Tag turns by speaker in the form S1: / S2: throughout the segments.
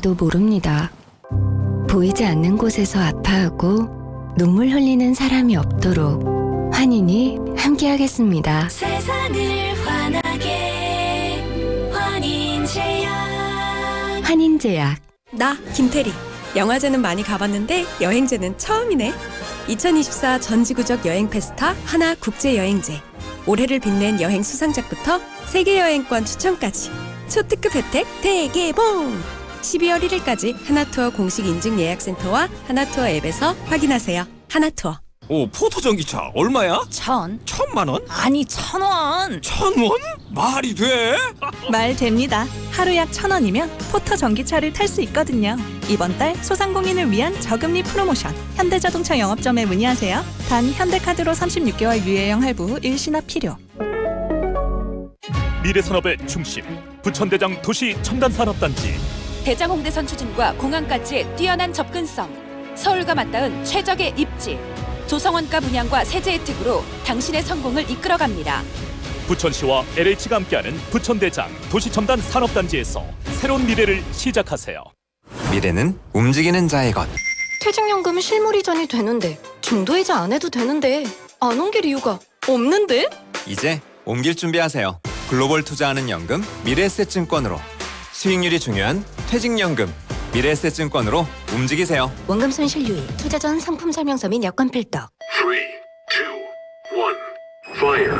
S1: 도 모릅니다. 보이지 않는 곳에서 아파하고 눈물 흘리는 사람이 없도록 환인이 함께하겠습니다.
S2: 세상을 환하게 환인제약.
S1: 환인제약.
S3: 나 김태리. 영화제는 많이 가봤는데 여행제는 처음이네. 2024 전지구적 여행 페스타 하나 국제여행제. 올해를 빛낸 여행 수상작부터 세계 여행권 추천까지 초특급 혜택 대개봉! 12월 1일까지 하나투어 공식 인증 예약센터와 하나투어 앱에서 확인하세요. 하나투어.
S4: 오, 포터 전기차 얼마야? 1,000만 원?
S5: 아니 1,000원.
S4: 1,000원? 말이 돼?
S5: 말 됩니다. 하루 약 1,000원이면 포터 전기차를 탈 수 있거든요. 이번 달 소상공인을 위한 저금리 프로모션 현대자동차 영업점에 문의하세요. 단 현대카드로 36개월 유예형 할부 일시납 필요.
S6: 미래산업의 중심 부천대장 도시첨단산업단지.
S7: 대장 홍대선 추진과 공항까지의 뛰어난 접근성, 서울과 맞닿은 최적의 입지, 조성원가 분양과 세제 혜택으로 당신의 성공을 이끌어갑니다.
S6: 부천시와 LH가 함께하는 부천대장 도시첨단산업단지에서 새로운 미래를 시작하세요.
S8: 미래는 움직이는 자의 것.
S1: 퇴직연금 실물 이전이 되는데 중도이자 안 해도 되는데 안 옮길 이유가 없는데?
S8: 이제 옮길 준비하세요. 글로벌 투자하는 연금 미래에셋증권으로. 수익률이 중요한 퇴직연금 미래에셋증권으로 움직이세요.
S1: 원금 손실 유의, 투자 전 상품 설명서 및 여권 필터.
S9: 3, 2, 1, fire.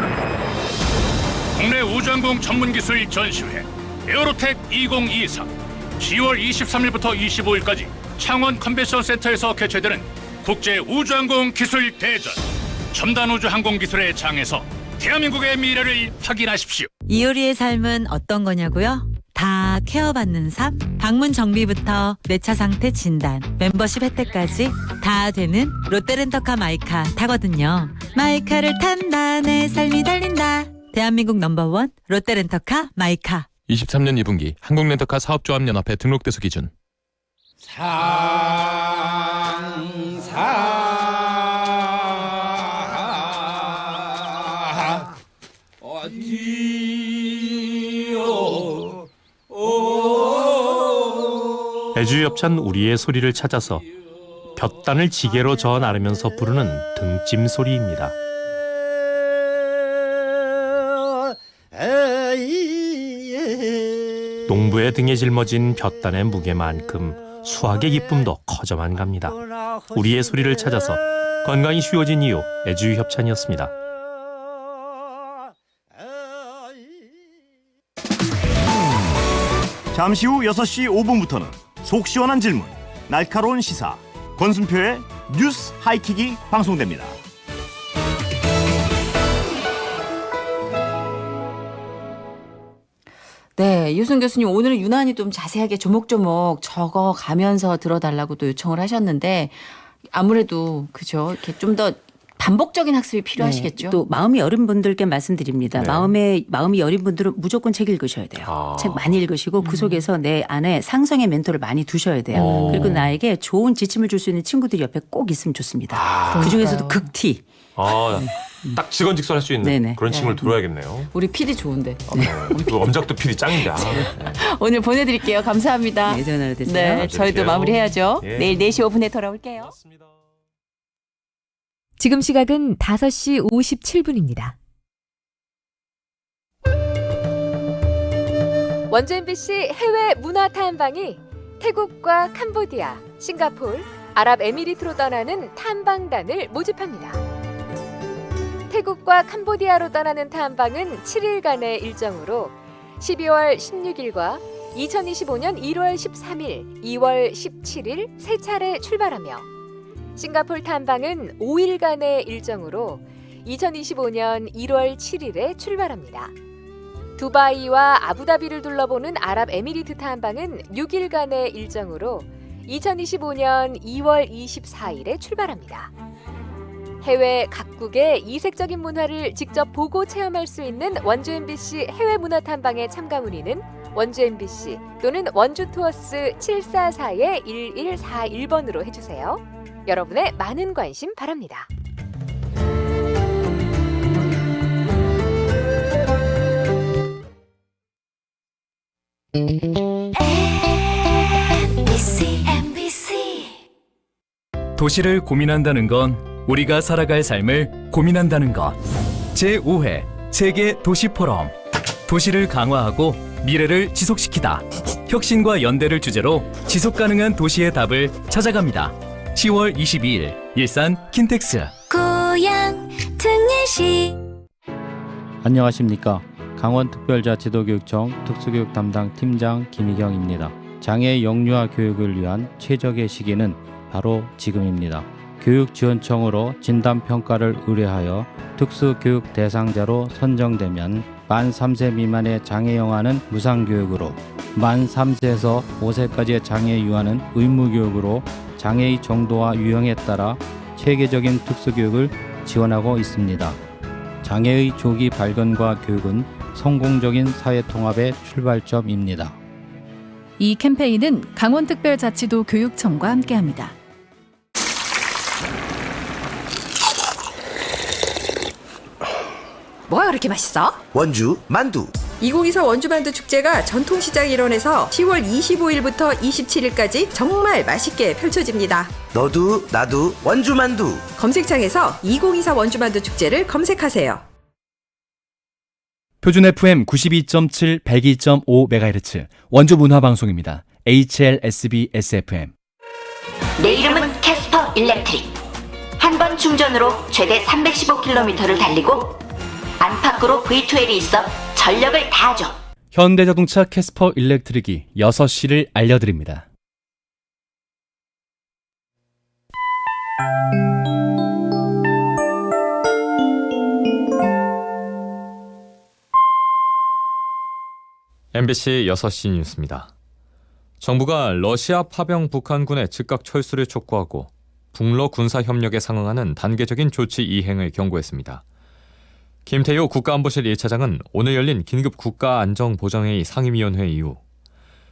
S10: 국내 우주항공 전문기술 전시회 에어로텍 2023 10월 23일부터 25일까지 창원 컨벤션 센터에서 개최되는 국제 우주항공 기술 대전. 첨단 우주 항공 기술의 장에서 대한민국의 미래를 확인하십시오.
S11: 이효리의 삶은 어떤 거냐고요? 다 케어받는 삶? 방문 정비부터 내 차 상태 진단, 멤버십 혜택까지 다 되는 롯데렌터카 마이카 타거든요. 마이카를 탄다, 내 삶이 달린다. 대한민국 넘버원 롯데렌터카 마이카.
S12: 23년 2분기 한국렌터카 사업조합연합회 등록대수 기준.
S13: 애주협찬 우리의 소리를 찾아서 볕단을 지게로 저어 나르면서 부르는 등짐 소리입니다. 농부의 등에 짊어진 볕단의 무게만큼 수확의 기쁨도 커져만 갑니다. 우리의 소리를 찾아서 건강이 쉬워진 이유 애주협찬이었습니다.
S14: 잠시 후 6시 5분부터는 속 시원한 질문, 날카로운 시사, 권순표의 뉴스 하이킥이 방송됩니다.
S15: 네, 유승 교수님 오늘은 유난히 좀 자세하게 조목조목 적어가면서 들어달라고 또 요청을 하셨는데 아무래도 그죠 이렇게 좀 더 반복적인 학습이 필요하시겠죠.
S16: 네, 또 마음이 여린 분들께 말씀드립니다.
S15: 네.
S16: 마음이 여린 분들은 무조건 책 읽으셔야 돼요. 책 많이 읽으시고 그 속에서 내 안에 상성의 멘토를 많이 두셔야 돼요. 그리고 나에게 좋은 지침을 줄 수 있는 친구들이 옆에 꼭 있으면 좋습니다. 그중에서도 극티.
S12: 딱 직원직선할 수 있는
S15: 네네.
S12: 그런 친구를 들어야겠네요.
S15: 우리 PD 좋은데.
S12: 엄작도 PD 짱인데.
S15: 오늘 보내드릴게요. 감사합니다.
S16: 네, 전화로 됐어요.
S15: 네, 저희도 마무리해야죠.
S12: 예.
S15: 내일 4시 5분에 돌아올게요.
S17: 지금 시각은 5시 57분입니다.
S18: 원주 MBC 해외 문화 탐방이 태국과 캄보디아, 싱가포르, 아랍에미리트로 떠나는 탐방단을 모집합니다. 태국과 캄보디아로 떠나는 탐방은 7일간의 일정으로 12월 16일과 2025년 1월 13일, 2월 17일 세 차례 출발하며 싱가포르 탐방은 5일간의 일정으로 2025년 1월 7일에 출발합니다. 두바이와 아부다비를 둘러보는 아랍에미리트 탐방은 6일간의 일정으로 2025년 2월 24일에 출발합니다. 해외 각국의 이색적인 문화를 직접 보고 체험할 수 있는 원주 MBC 해외 문화 탐방의 참가 문의는 원주 MBC 또는 원주 투어스 744-1141번으로 해주세요. 여러분의 많은 관심 바랍니다.
S2: 도시를 고민한다는 건 우리가 살아갈 삶을 고민한다는 것. 제5회 세계 도시 포럼. 도시를 강화하고 미래를 지속시키다. 혁신과 연대를 주제로 지속가능한 도시의 답을 찾아갑니다. 10월 22일 일산 킨텍스.
S19: 고향 특례시.
S20: 안녕하십니까. 강원특별자치도교육청 특수교육 담당 팀장 김희경입니다. 장애 영유아 교육을 위한 최적의 시기는 바로 지금입니다. 교육지원청으로 진단평가를 의뢰하여 특수교육 대상자로 선정되면 만 3세 미만의 장애 영아는 무상교육으로, 만 3세에서 5세까지의 장애 유아는 의무교육으로 장애의 정도와 유형에 따라 체계적인 특수교육을 지원하고 있습니다. 장애의 조기 발견과 교육은 성공적인 사회통합의 출발점입니다.
S21: 이 캠페인은 강원특별자치도 교육청과 함께합니다.
S22: 뭐가 그렇게 맛있어?
S23: 원주 만두.
S22: 2024 원주만두 축제가 전통시장 일원에서 10월 25일부터 27일까지 정말 맛있게 펼쳐집니다.
S23: 너도 나도 원주만두.
S22: 검색창에서 2024 원주만두 축제를 검색하세요.
S2: 표준 FM 92.7, 102.5MHz 원주 문화방송입니다. HLSB SFM.
S24: 내 이름은 캐스퍼 일렉트릭. 한 번 충전으로 최대 315km를 달리고 안팎으로 V2L이 있어 전력을 다하죠.
S2: 현대자동차 캐스퍼 일렉트릭이 6시를 알려드립니다.
S12: MBC 6시 뉴스입니다. 정부가 러시아 파병 북한군의 즉각 철수를 촉구하고 북러 군사협력에 상응하는 단계적인 조치 이행을 경고했습니다. 김태효 국가안보실 1차장은 오늘 열린 긴급 국가안정보장회의 상임위원회 이후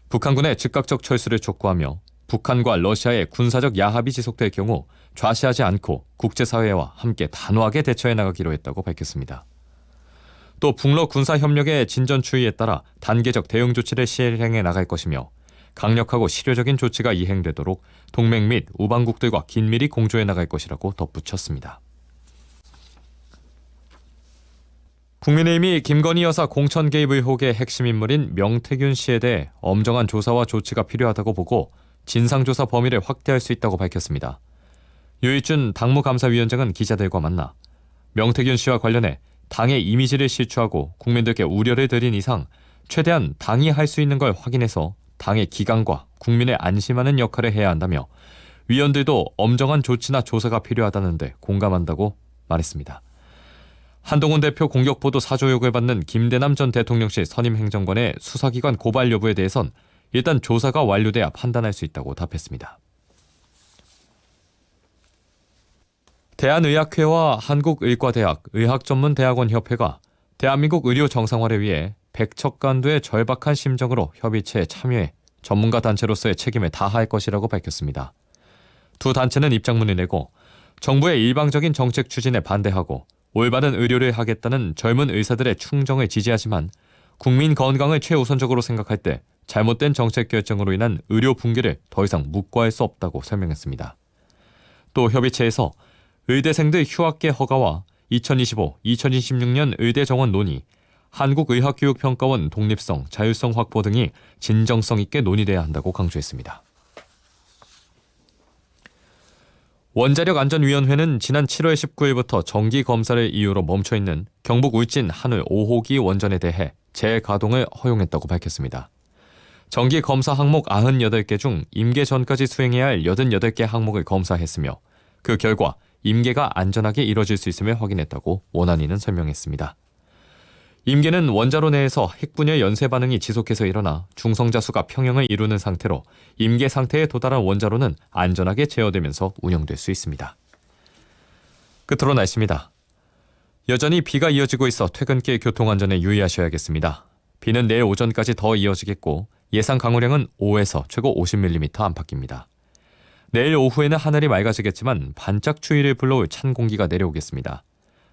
S12: 북한군의 즉각적 철수를 촉구하며 북한과 러시아의 군사적 야합이 지속될 경우 좌시하지 않고 국제사회와 함께 단호하게 대처해 나가기로 했다고 밝혔습니다. 또 북러 군사협력의 진전 추이에 따라 단계적 대응 조치를 시행해 나갈 것이며 강력하고 실효적인 조치가 이행되도록 동맹 및 우방국들과 긴밀히 공조해 나갈 것이라고 덧붙였습니다. 국민의힘이 김건희 여사 공천 개입 의혹의 핵심 인물인 명태균 씨에 대해 엄정한 조사와 조치가 필요하다고 보고 진상조사 범위를 확대할 수 있다고 밝혔습니다. 유익준 당무감사위원장은 기자들과 만나 명태균 씨와 관련해 당의 이미지를 실추하고 국민들께 우려를 드린 이상 최대한 당이 할 수 있는 걸 확인해서 당의 기강과 국민의 안심하는 역할을 해야 한다며 위원들도 엄정한 조치나 조사가 필요하다는데 공감한다고 말했습니다. 한동훈 대표 공격보도 사조욕을 받는 김대남 전 대통령실 선임 행정관의 수사기관 고발 여부에 대해선 일단 조사가 완료돼야 판단할 수 있다고 답했습니다. 대한의학회와 한국의과대학 의학전문대학원협회가 대한민국 의료 정상화를 위해 백척간두의 절박한 심정으로 협의체에 참여해 전문가 단체로서의 책임을 다할 것이라고 밝혔습니다. 두 단체는 입장문을 내고 정부의 일방적인 정책 추진에 반대하고 올바른 의료를 하겠다는 젊은 의사들의 충정을 지지하지만 국민 건강을 최우선적으로 생각할 때 잘못된 정책 결정으로 인한 의료 붕괴를 더 이상 묵과할 수 없다고 설명했습니다. 또 협의체에서 의대생들 휴학계 허가와 2025-2026년 의대 정원 논의, 한국의학교육평가원 독립성, 자율성 확보 등이 진정성 있게 논의돼야 한다고 강조했습니다. 원자력안전위원회는 지난 7월 19일부터 정기검사를 이유로 멈춰있는 경북 울진 한울 5호기 원전에 대해 재가동을 허용했다고 밝혔습니다. 정기검사 항목 98개 중 임계 전까지 수행해야 할 88개 항목을 검사했으며 그 결과 임계가 안전하게 이뤄질 수 있음을 확인했다고 원안위는 설명했습니다. 임계는 원자로 내에서 핵분열 연쇄 반응이 지속해서 일어나 중성자 수가 평형을 이루는 상태로 임계 상태에 도달한 원자로는 안전하게 제어되면서 운영될 수 있습니다. 끝으로 날씨입니다. 여전히 비가 이어지고 있어 퇴근길 교통안전에 유의하셔야겠습니다. 비는 내일 오전까지 더 이어지겠고 예상 강우량은 5에서 최고 50mm 안팎입니다. 내일 오후에는 하늘이 맑아지겠지만 반짝 추위를 불러올 찬 공기가 내려오겠습니다.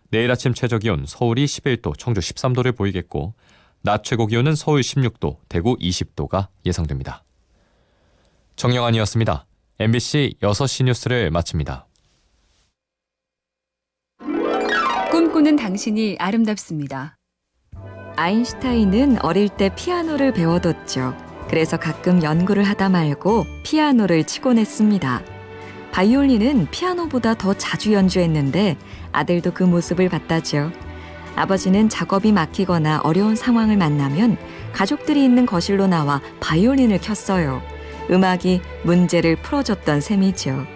S12: 내일 아침 최저기온 서울이 11도, 청주 13도를 보이겠고 낮 최고기온은 서울 16도, 대구 20도가 예상됩니다. 정영환이었습니다. MBC 6시 뉴스를 마칩니다.
S3: 꿈꾸는 당신이 아름답습니다.
S4: 아인슈타인은 어릴 때 피아노를 배워뒀죠. 그래서 가끔 연구를 하다 말고 피아노를 치곤 했습니다. 바이올린은 피아노보다 더 자주 연주했는데 아들도 그 모습을 봤다죠. 아버지는 작업이 막히거나 어려운 상황을 만나면 가족들이 있는 거실로 나와 바이올린을 켰어요. 음악이 문제를 풀어줬던 셈이죠.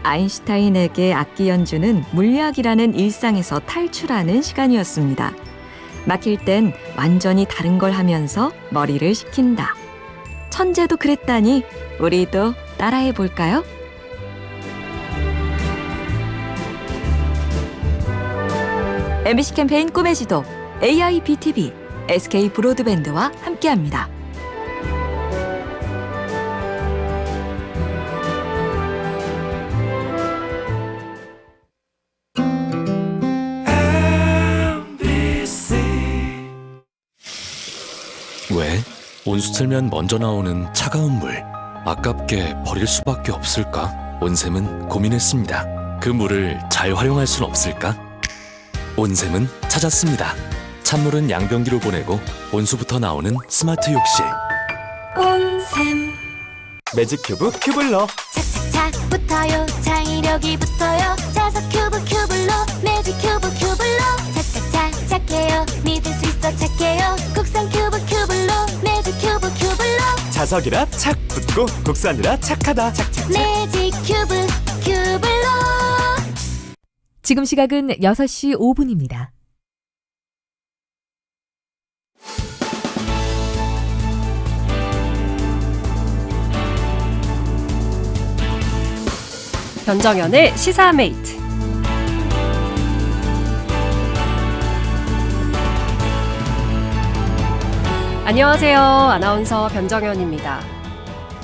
S4: 아인슈타인에게 악기 연주는 물리학이라는 일상에서 탈출하는 시간이었습니다. 막힐 땐 완전히 다른 걸 하면서 머리를 식힌다. 천재도 그랬다니 우리도 따라해 볼까요? MBC 캠페인 꿈의 지도 AIBTV, SK 브로드밴드와 함께합니다.
S5: 왜? 온수 틀면 먼저 나오는 차가운 물. 아깝게 버릴 수밖에 없을까? 온샘은 고민했습니다. 그 물을 잘 활용할 순 없을까? 온샘은 찾았습니다. 찬물은 양변기로 보내고 온수부터 나오는 스마트 욕실.
S19: 온샘
S5: 매직 큐브 큐블러.
S19: 착착착 붙어요. 창의력이 붙어요. 자석 큐브 큐블러 매직 큐브 큐블러 착착착 착해요. 믿을 수 있어 착해요. 국산 큐브 큐블러 매직 큐브 큐블러
S5: 자석이라 착 붙고 국산이라 착하다. 착착착.
S19: 매직 큐브 큐블러.
S17: 지금 시각은 6시 5분입니다.
S7: 변정연의 시사메이트. 안녕하세요. 아나운서 변정연입니다.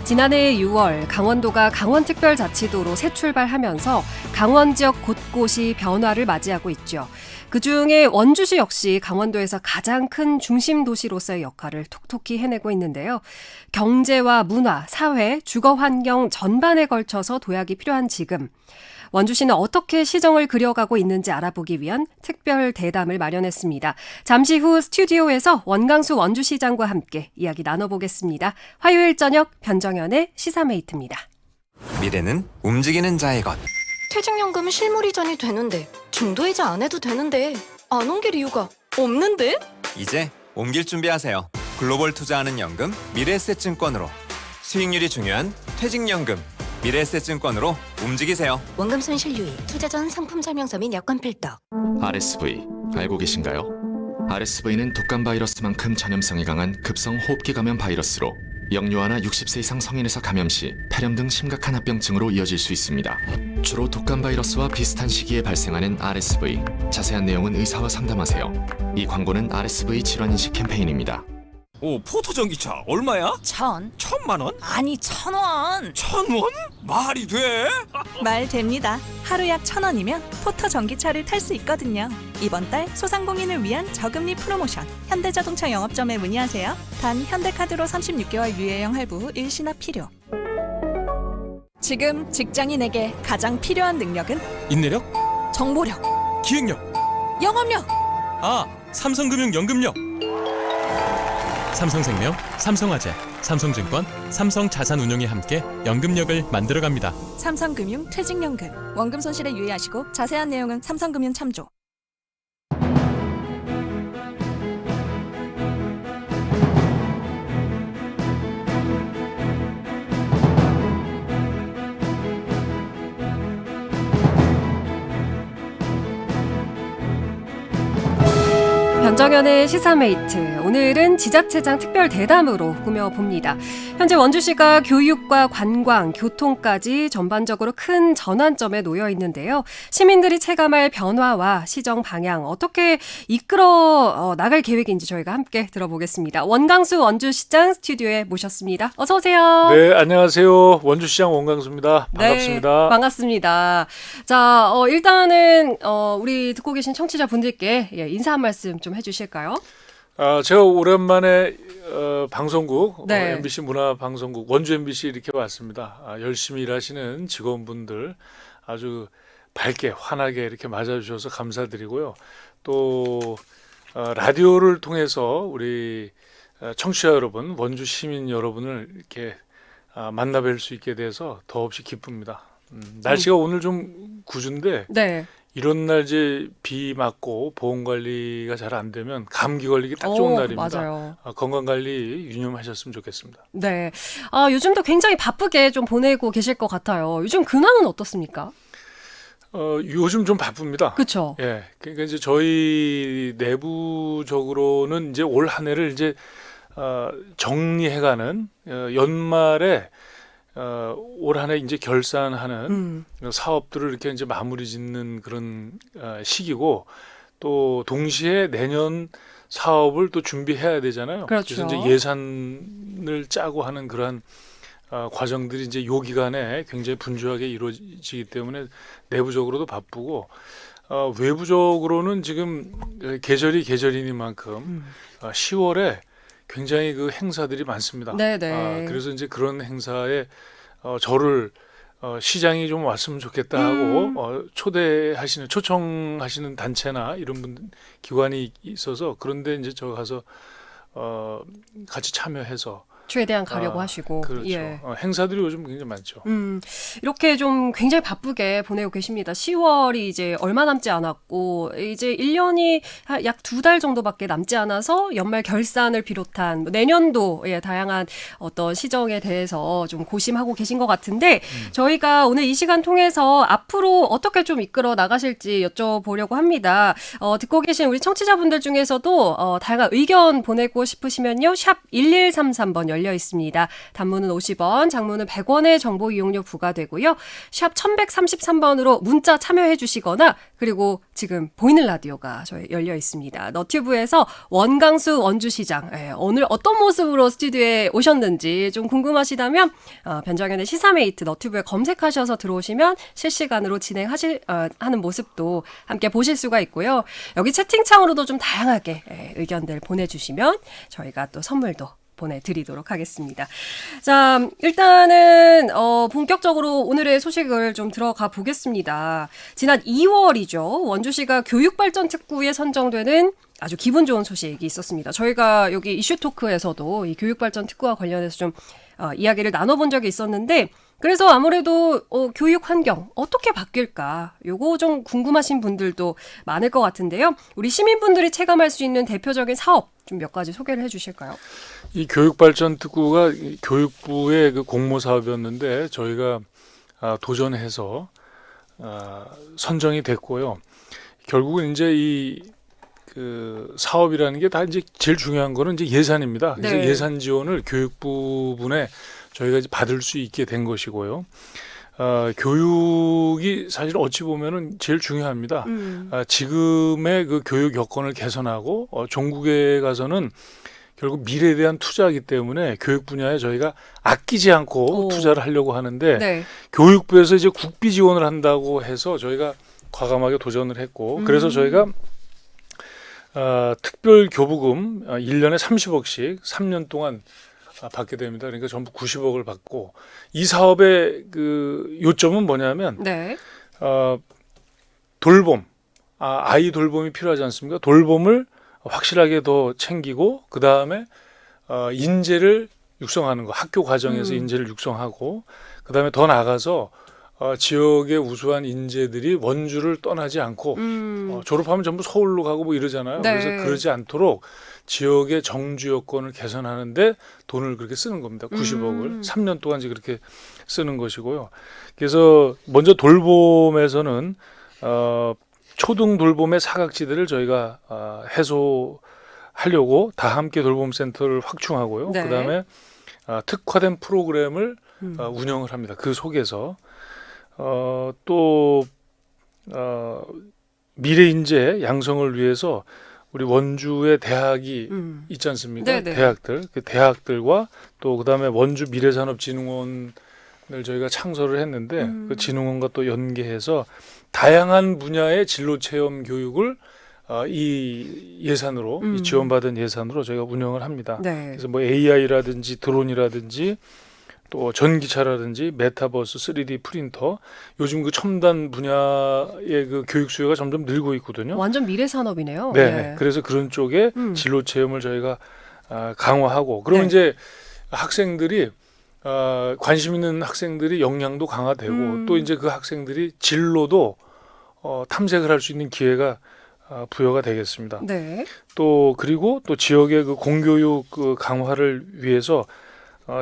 S7: 지난해 6월 강원도가 강원특별자치도로 새 출발하면서 강원 지역 곳곳이 변화를 맞이하고 있죠. 그중에 원주시 역시 강원도에서 가장 큰 중심 도시로서의 역할을 톡톡히 해내고 있는데요. 경제와 문화, 사회, 주거 환경 전반에 걸쳐서 도약이 필요한 지금, 원주시는 어떻게 시정을 그려가고 있는지 알아보기 위한 특별 대담을 마련했습니다. 잠시 후 스튜디오에서 원강수 원주시장과 함께 이야기 나눠보겠습니다. 화요일 저녁 변정연의 시사메이트입니다.
S8: 미래는 움직이는 자의 것.
S1: 퇴직연금 실물 이전이 되는데 중도이자 안 해도 되는데 안 옮길 이유가 없는데?
S8: 이제 옮길 준비하세요. 글로벌 투자하는 연금 미래에셋증권으로. 수익률이 중요한 퇴직연금 미래에셋증권으로 움직이세요.
S1: 원금 손실 유의, 투자 전 상품 설명서 및 여건 필터.
S25: RSV 알고 계신가요? RSV는 독감 바이러스만큼 전염성이 강한 급성 호흡기 감염 바이러스로 영유아나 60세 이상 성인에서 감염 시 폐렴 등 심각한 합병증으로 이어질 수 있습니다. 주로 독감 바이러스와 비슷한 시기에 발생하는 RSV. 자세한 내용은 의사와 상담하세요. 이 광고는 RSV 질환인식 캠페인입니다.
S26: 오, 포토전기차 얼마야? 1,000만 원?
S27: 아니 1,000원.
S26: 1,000원? 말이 돼?
S27: 말 됩니다. 하루 약 1,000원이면 포터 전기차를 탈 수 있거든요. 이번 달 소상공인을 위한 저금리 프로모션 현대자동차 영업점에 문의하세요. 단 현대카드로 36개월 유예형 할부 후 일시납 필요. 지금 직장인에게 가장 필요한 능력은
S26: 인내력?
S27: 정보력,
S26: 기획력?
S27: 영업력.
S26: 아, 삼성금융 연금력. 삼성생명, 삼성화재, 삼성증권, 삼성자산운용이 함께 연금력을 만들어갑니다.
S27: 삼성금융 퇴직연금. 원금 손실에 유의하시고 자세한 내용은 삼성금융 참조.
S7: 변정연의 시사메이트. 오늘은 지자체장 특별 대담으로 꾸며봅니다. 현재 원주시가 교육과 관광, 교통까지 전반적으로 큰 전환점에 놓여 있는데요. 시민들이 체감할 변화와 시정 방향 어떻게 이끌어 나갈 계획인지 저희가 함께 들어보겠습니다. 원강수 원주시장 스튜디오에 모셨습니다. 어서 오세요.
S28: 네, 안녕하세요. 원주시장 원강수입니다. 반갑습니다.
S7: 네, 반갑습니다. 자, 일단은 우리 듣고 계신 청취자분들께 인사 한 말씀 좀 해주실까요?
S28: 제가 오랜만에 방송국
S7: 네.
S28: MBC 문화방송국 원주 MBC 이렇게 왔습니다. 열심히 일하시는 직원분들 아주 밝게 환하게 이렇게 맞아주셔서 감사드리고요. 또 라디오를 통해서 우리 청취자 여러분, 원주 시민 여러분을 이렇게 만나뵐 수 있게 돼서 더없이 기쁩니다. 날씨가 오늘 좀 궂은데
S7: 네.
S28: 이런 날 이제 비 맞고 보온 관리가 잘 안 되면 감기 걸리기 딱 좋은 날입니다.
S7: 맞아요.
S28: 건강 관리 유념하셨으면 좋겠습니다.
S7: 네. 요즘도 굉장히 바쁘게 좀 보내고 계실 것 같아요. 요즘 근황은 어떻습니까?
S28: 요즘 좀 바쁩니다.
S7: 그렇죠.
S28: 예. 그러니까 이제 저희 내부적으로는 이제 올 한 해를 이제 정리해가는 연말에 올 한 해 이제 결산하는 사업들을 이렇게 이제 마무리 짓는 그런 시기고 또 동시에 내년 사업을 또 준비해야 되잖아요.
S7: 그렇죠.
S28: 그래서 이제 예산을 짜고 하는 그러한 과정들이 이제 요 기간에 굉장히 분주하게 이루어지기 때문에 내부적으로도 바쁘고 외부적으로는 지금 계절이 계절이니만큼 10월에 굉장히 그 행사들이 많습니다.
S7: 네네.
S28: 그래서 이제 그런 행사에 저를 시장이 좀 왔으면 좋겠다 하고 초청하시는 단체나 이런 분들 기관이 있어서 그런데 이제 저 가서 같이 참여해서
S7: 최대한 가려고 하시고.
S28: 그렇죠.
S7: 예.
S28: 행사들이 요즘 굉장히 많죠.
S7: 이렇게 좀 굉장히 바쁘게 보내고 계십니다. 10월이 이제 얼마 남지 않았고 이제 1년이 약 2달 정도밖에 남지 않아서 연말 결산을 비롯한 내년도의 다양한 어떤 시정에 대해서 좀 고심하고 계신 것 같은데 저희가 오늘 이 시간 통해서 앞으로 어떻게 좀 이끌어 나가실지 여쭤보려고 합니다. 듣고 계신 우리 청취자분들 중에서도 다양한 의견 보내고 싶으시면요. 샵 1133번 열려 있습니다. 단문은 50원, 장문은 100원의 정보 이용료 부과되고요. 샵 1133번으로 문자 참여해 주시거나 그리고 지금 보이는 라디오가 저희 열려 있습니다. 너튜브에서 원강수 원주시장 오늘 어떤 모습으로 스튜디오에 오셨는지 좀 궁금하시다면 변정현의 시사메이트 너튜브에 검색하셔서 들어오시면 실시간으로 하는 모습도 함께 보실 수가 있고요. 여기 채팅창으로도 좀 다양하게 의견들 보내주시면 저희가 또 선물도 보내드리도록 하겠습니다. 자, 일단은 본격적으로 오늘의 소식을 좀 들어가 보겠습니다. 지난 2월이죠. 원주시가 교육발전특구에 선정되는 아주 기분 좋은 소식이 있었습니다. 저희가 여기 이슈토크에서도 이 교육발전특구와 관련해서 좀 이야기를 나눠본 적이 있었는데 그래서 아무래도 교육 환경 어떻게 바뀔까 요거 좀 궁금하신 분들도 많을 것 같은데요. 우리 시민분들이 체감할 수 있는 대표적인 사업 좀 몇 가지 소개를 해주실까요?
S28: 이 교육발전특구가 교육부의 그 공모 사업이었는데 저희가 도전해서 선정이 됐고요. 결국은 이제 이 그 사업이라는 게 다 이제 제일 중요한 거는 이제 예산입니다. 그래서
S7: 네.
S28: 예산 지원을 교육부 부분에 저희가 이제 받을 수 있게 된 것이고요. 교육이 사실 어찌 보면은 제일 중요합니다. 지금의 그 교육 여건을 개선하고 종국에 가서는 결국 미래에 대한 투자이기 때문에 교육 분야에 저희가 아끼지 않고 투자를 하려고 하는데
S7: 네.
S28: 교육부에서 이제 국비 지원을 한다고 해서 저희가 과감하게 도전을 했고 그래서 저희가 특별 교부금 1년에 30억씩 3년 동안 받게 됩니다. 그러니까 전부 90억을 받고 이 사업의 그 요점은 뭐냐면
S7: 네.
S28: 돌봄, 아이 돌봄이 필요하지 않습니까? 돌봄을 확실하게 더 챙기고 그 다음에 인재를 육성하는 거, 학교 과정에서 인재를 육성하고 그 다음에 더 나아가서 지역의 우수한 인재들이 원주를 떠나지 않고 졸업하면 전부 서울로 가고 뭐 이러잖아요.
S7: 네.
S28: 그래서 그러지 않도록 지역의 정주 여건을 개선하는데 돈을 그렇게 쓰는 겁니다. 90억을 3년 동안 이제 그렇게 쓰는 것이고요. 그래서 먼저 돌봄에서는 초등 돌봄의 사각지대를 저희가 해소하려고 다 함께 돌봄센터를 확충하고요.
S7: 네.
S28: 그다음에 특화된 프로그램을 운영을 합니다. 그 속에서 또 미래 인재 양성을 위해서 우리 원주의 대학이 있지 않습니까?
S7: 네네.
S28: 대학들, 그 대학들과 또 그다음에 원주 미래산업진흥원을 저희가 창설을 했는데 그 진흥원과 또 연계해서 다양한 분야의 진로 체험 교육을 이 예산으로 이 지원받은 예산으로 저희가 운영을 합니다.
S7: 네.
S28: 그래서 뭐 AI라든지 드론이라든지 또 전기차라든지 메타버스, 3D 프린터, 요즘 그 첨단 분야의 그 교육 수요가 점점 늘고 있거든요.
S7: 완전 미래 산업이네요.
S28: 네.
S7: 네.
S28: 그래서 그런 쪽에 진로 체험을 저희가 강화하고 그러면 이제 학생들이 관심 있는 학생들이 역량도 강화되고 또 이제 그 학생들이 진로도 탐색을 할 수 있는 기회가 부여가 되겠습니다.
S7: 네.
S28: 또 그리고 또 지역의 그 공교육 그 강화를 위해서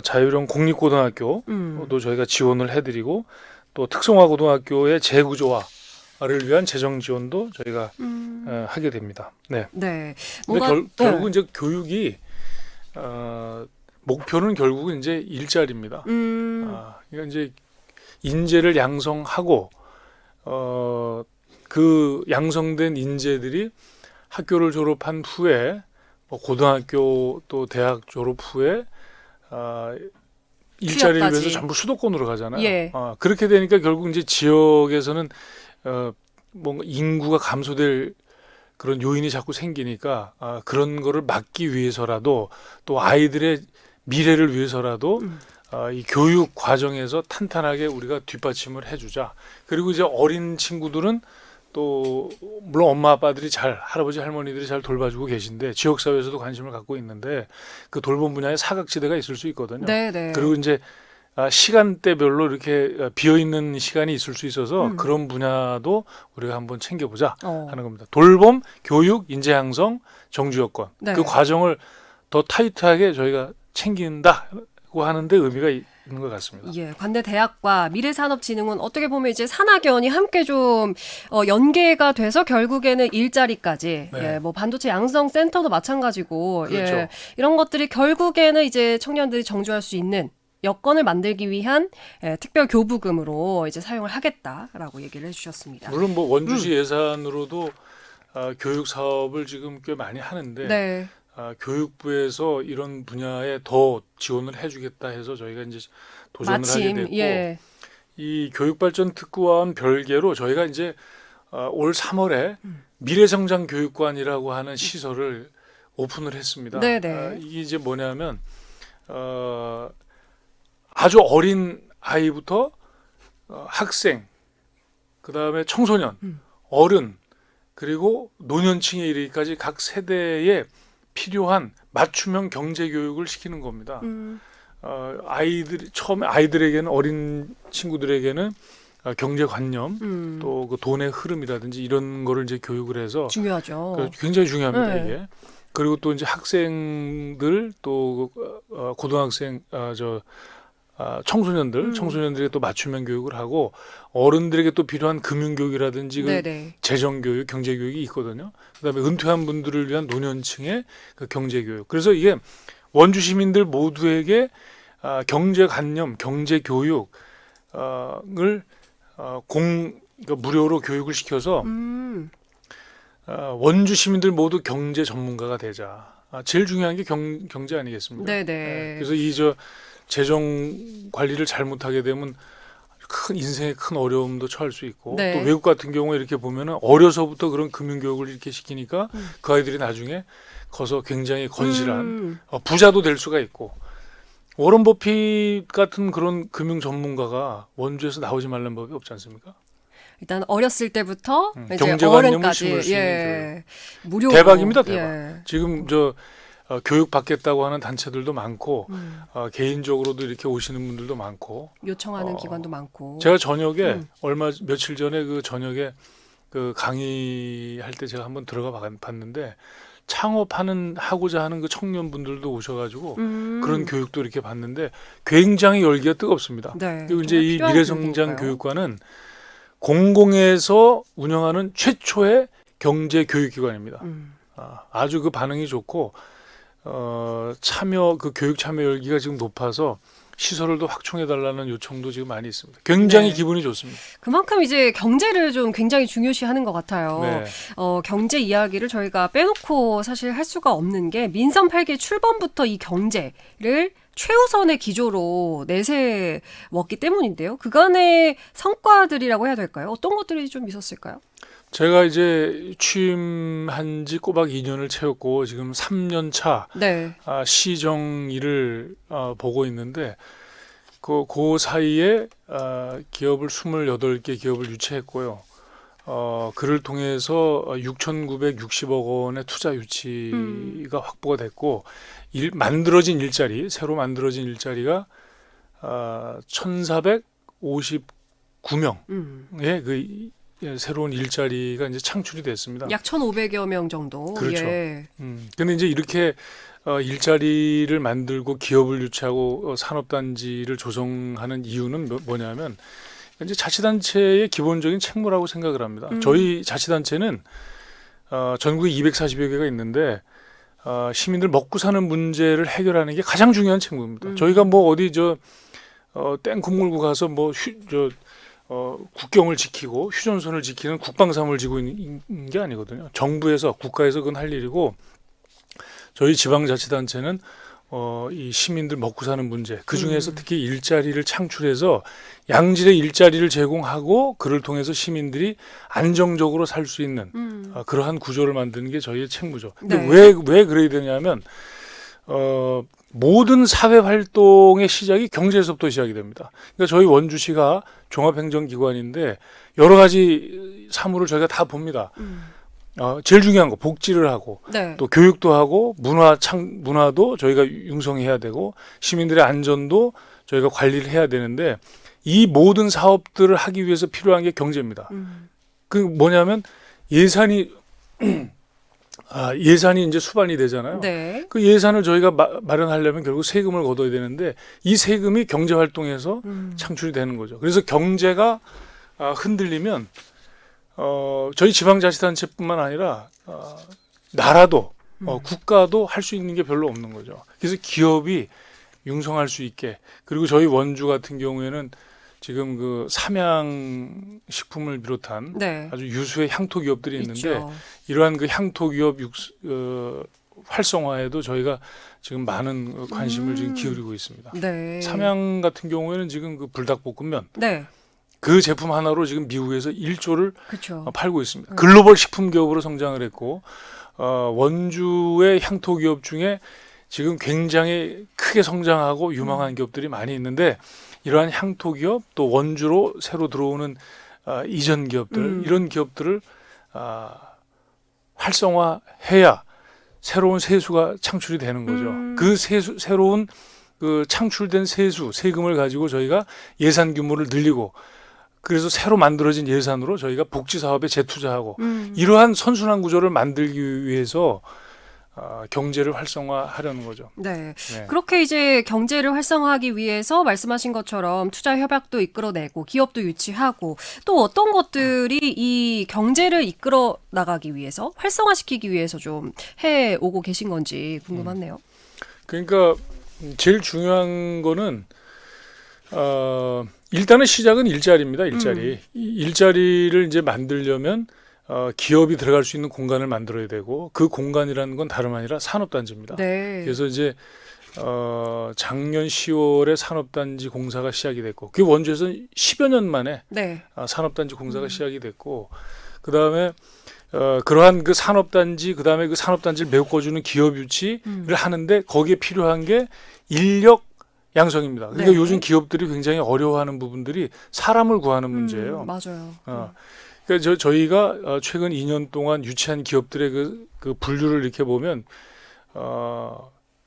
S28: 자유형 공립고등학교도 저희가 지원을 해드리고 또 특성화고등학교의 재구조화를 위한 재정 지원도 저희가 하게 됩니다. 네.
S7: 네.
S28: 근데 결국은 이제 교육이 목표는 결국은 이제 일자리입니다. 그러니까 이제 인재를 양성하고 그 양성된 인재들이 학교를 졸업한 후에 뭐 고등학교 또 대학 졸업 후에 일자리를
S7: 취업까지.
S28: 위해서 전부 수도권으로 가잖아요.
S7: 예.
S28: 그렇게 되니까 결국 이제 지역에서는 뭔가 인구가 감소될 그런 요인이 자꾸 생기니까 그런 거를 막기 위해서라도 또 아이들의 미래를 위해서라도 이 교육 과정에서 탄탄하게 우리가 뒷받침을 해주자. 그리고 이제 어린 친구들은 또 물론 엄마 아빠들이 잘 할아버지 할머니들이 잘 돌봐주고 계신데 지역사회에서도 관심을 갖고 있는데 그 돌봄 분야에 사각지대가 있을 수 있거든요.
S7: 네네.
S28: 그리고 이제 시간대별로 이렇게 비어 있는 시간이 있을 수 있어서 그런 분야도 우리가 한번 챙겨보자 하는 겁니다. 돌봄, 교육, 인재 양성, 정주 여건
S7: 네.
S28: 그 과정을 더 타이트하게 저희가 챙긴다고 하는데 의미가 있는 것 같습니다.
S7: 예, 관내 대학과 미래산업진흥원 어떻게 보면 이제 산학연이 함께 좀 연계가 돼서 결국에는 일자리까지
S28: 네.
S7: 예, 뭐 반도체 양성 센터도 마찬가지고
S28: 그렇죠.
S7: 예, 이런 것들이 결국에는 이제 청년들이 정주할 수 있는 여건을 만들기 위한 특별 교부금으로 이제 사용을 하겠다라고 얘기를 해주셨습니다.
S28: 물론 뭐 원주시 예산으로도 교육 사업을 지금 꽤 많이 하는데
S7: 네.
S28: 교육부에서 이런 분야에 더 지원을 해주겠다 해서 저희가 이제 도전을
S7: 마침,
S28: 하게 됐고
S7: 예.
S28: 이 교육발전 특구와는 별개로 저희가 이제 올 3월에 미래성장교육관이라고 하는 시설을 오픈을 했습니다.
S7: 네네.
S28: 이게 이제 뭐냐면 아주 어린 아이부터 학생, 그 다음에 청소년, 어른, 그리고 노년층에 이르기까지 각 세대에 필요한 맞춤형 경제 교육을 시키는 겁니다. 처음에 아이들에게는 어린 친구들에게는 경제관념, 또 그 돈의 흐름이라든지 이런 거를 이제 교육을 해서
S7: 중요하죠.
S28: 굉장히 중요합니다.
S7: 네.
S28: 이게. 그리고 또 이제 학생들 또 고등학생 청소년들에게 또 맞춤형 교육을 하고 어른들에게 또 필요한 금융교육이라든지 그 재정교육, 경제교육이 있거든요. 그다음에 은퇴한 분들을 위한 노년층의 그 경제교육. 그래서 이게 원주 시민들 모두에게 경제관념, 경제교육을 그러니까 무료로 교육을 시켜서 원주 시민들 모두 경제 전문가가 되자. 제일 중요한 게 경제 아니겠습니까?
S7: 네네.
S28: 그래서 재정 관리를 잘못하게 되면 큰 인생의 큰 어려움도 처할 수 있고
S7: 네.
S28: 또 외국 같은 경우에 이렇게 보면은 어려서부터 그런 금융교육을 이렇게 시키니까 그 아이들이 나중에 커서 굉장히 건실한 부자도 될 수가 있고 워런 버핏 같은 그런 금융 전문가가 원주에서 나오지 말라는 법이 없지 않습니까?
S7: 일단 어렸을 때부터 이제
S28: 경제관념을
S7: 어른까지
S28: 심을 수 있는
S7: 무료로
S28: 대박입니다, 대박.
S7: 예.
S28: 지금 교육 받겠다고 하는 단체들도 많고 개인적으로도 이렇게 오시는 분들도 많고
S7: 요청하는 기관도 많고.
S28: 제가 저녁에 며칠 전에 그 저녁에 그 강의할 때 제가 한번 들어가 봤는데 하고자 하는 그 청년분들도 오셔가지고 그런 교육도 이렇게 봤는데 굉장히 열기가 뜨겁습니다.
S7: 네,
S28: 그리고 이제 이
S7: 필요한
S28: 미래성장
S7: 교육이니까요.
S28: 교육관은 공공에서 운영하는 최초의 경제 교육기관입니다. 아주 그 반응이 좋고 교육 참여 열기가 지금 높아서 시설을 더 확충해 달라는 요청도 지금 많이 있습니다. 굉장히
S7: 네.
S28: 기분이 좋습니다.
S7: 그만큼 이제 경제를 좀 굉장히 중요시하는 것 같아요.
S28: 네.
S7: 경제 이야기를 저희가 빼놓고 사실 할 수가 없는 게 민선 8기 출범부터 이 경제를 최우선의 기조로 내세웠기 때문인데요. 그간의 성과들이라고 해야 될까요? 어떤 것들이 좀 있었을까요?
S28: 제가 이제 취임한 지 꼬박 2년을 채웠고 지금 3년 차
S7: 네.
S28: 시정 일을 보고 있는데 그 사이에 기업을 28개 기업을 유치했고요. 그를 통해서 6,960억 원의 투자 유치가 확보가 됐고 만들어진 일자리, 새로 만들어진 일자리가 1,459명의 그 새로운 일자리가 이제 창출이 됐습니다.
S7: 약 1,500여 명 정도.
S28: 그렇죠.
S7: 예.
S28: 근데 이제 이렇게 일자리를 만들고 기업을 유치하고 산업단지를 조성하는 이유는 뭐냐면 이제 자치단체의 기본적인 책무라고 생각을 합니다. 저희 자치단체는 전국에 240여 개가 있는데 시민들 먹고 사는 문제를 해결하는 게 가장 중요한 책무입니다. 저희가 뭐 어디 땡 물고 가서 국경을 지키고 휴전선을 지키는 국방사무를 지고 있는 게 아니거든요. 정부에서 국가에서 그건 할 일이고 저희 지방자치단체는 이 시민들 먹고 사는 문제 그 중에서 특히 일자리를 창출해서 양질의 일자리를 제공하고 그를 통해서 시민들이 안정적으로 살 수 있는 그러한 구조를 만드는 게 저희의 책무죠. 근데
S7: 네.
S28: 왜 그래야 되냐면 모든 사회 활동의 시작이 경제에서부터 시작이 됩니다. 그러니까 저희 원주시가 종합행정기관인데 여러 가지 사무를 저희가 다 봅니다. 제일 중요한 거 복지를 하고
S7: 네.
S28: 또 교육도 하고 문화도 저희가 융성해야 되고 시민들의 안전도 저희가 관리를 해야 되는데 이 모든 사업들을 하기 위해서 필요한 게 경제입니다. 그 뭐냐면 예산이 이제 수반이 되잖아요.
S7: 네.
S28: 그 예산을 저희가 마련하려면 결국 세금을 걷어야 되는데 이 세금이 경제 활동에서 창출이 되는 거죠. 그래서 경제가 흔들리면 저희 지방자치단체뿐만 아니라 나라도 국가도 할 수 있는 게 별로 없는 거죠. 그래서 기업이 융성할 수 있게 그리고 저희 원주 같은 경우에는 지금 그 삼양식품을 비롯한
S7: 네.
S28: 아주 유수의 향토 기업들이 있는데
S7: 있죠.
S28: 이러한 그 향토 기업 활성화에도 저희가 지금 많은 관심을 지금 기울이고 있습니다.
S7: 네.
S28: 삼양 같은 경우에는 지금 그 불닭볶음면
S7: 네.
S28: 그 제품 하나로 지금 미국에서 1조를
S7: 그렇죠.
S28: 팔고 있습니다. 글로벌 식품 기업으로 성장을 했고 원주의 향토 기업 중에 지금 굉장히 크게 성장하고 유망한 기업들이 많이 있는데 이러한 향토 기업 또 원주로 새로 들어오는 이전 기업들 이런 기업들을 활성화해야 새로운 세수가 창출이 되는 거죠. 그 새로운 그 창출된 세금을 가지고 저희가 예산 규모를 늘리고 그래서 새로 만들어진 예산으로 저희가 복지 사업에 재투자하고 이러한 선순환 구조를 만들기 위해서 경제를 활성화하려는 거죠.
S7: 네.
S28: 네.
S7: 그렇게 이제 경제를 활성화하기 위해서 말씀하신 것처럼 투자 협약도 이끌어내고 기업도 유치하고 또 어떤 것들이 이 경제를 이끌어 나가기 위해서 활성화시키기 위해서 좀 해 오고 계신 건지 궁금하네요.
S28: 그러니까 제일 중요한 거는 일단은 시작은 일자리입니다. 일자리. 일자리를 이제 만들려면 기업이 들어갈 수 있는 공간을 만들어야 되고 그 공간이라는 건 다름 아니라 산업단지입니다.
S7: 네.
S28: 그래서 이제 작년 10월에 산업단지 공사가 시작이 됐고 그게 원주에서 10여 년 만에
S7: 네.
S28: 산업단지 공사가 시작이 됐고 그다음에 그러한 그 산업단지 그다음에 그 산업단지를 메꿔주는 기업 유치를 하는데 거기에 필요한 게 인력 양성입니다. 그러니까
S7: 네.
S28: 요즘 기업들이 굉장히 어려워하는 부분들이 사람을 구하는 문제예요.
S7: 맞아요.
S28: 그러니까 저희가 최근 2년 동안 유치한 기업들의 그 분류를 이렇게 보면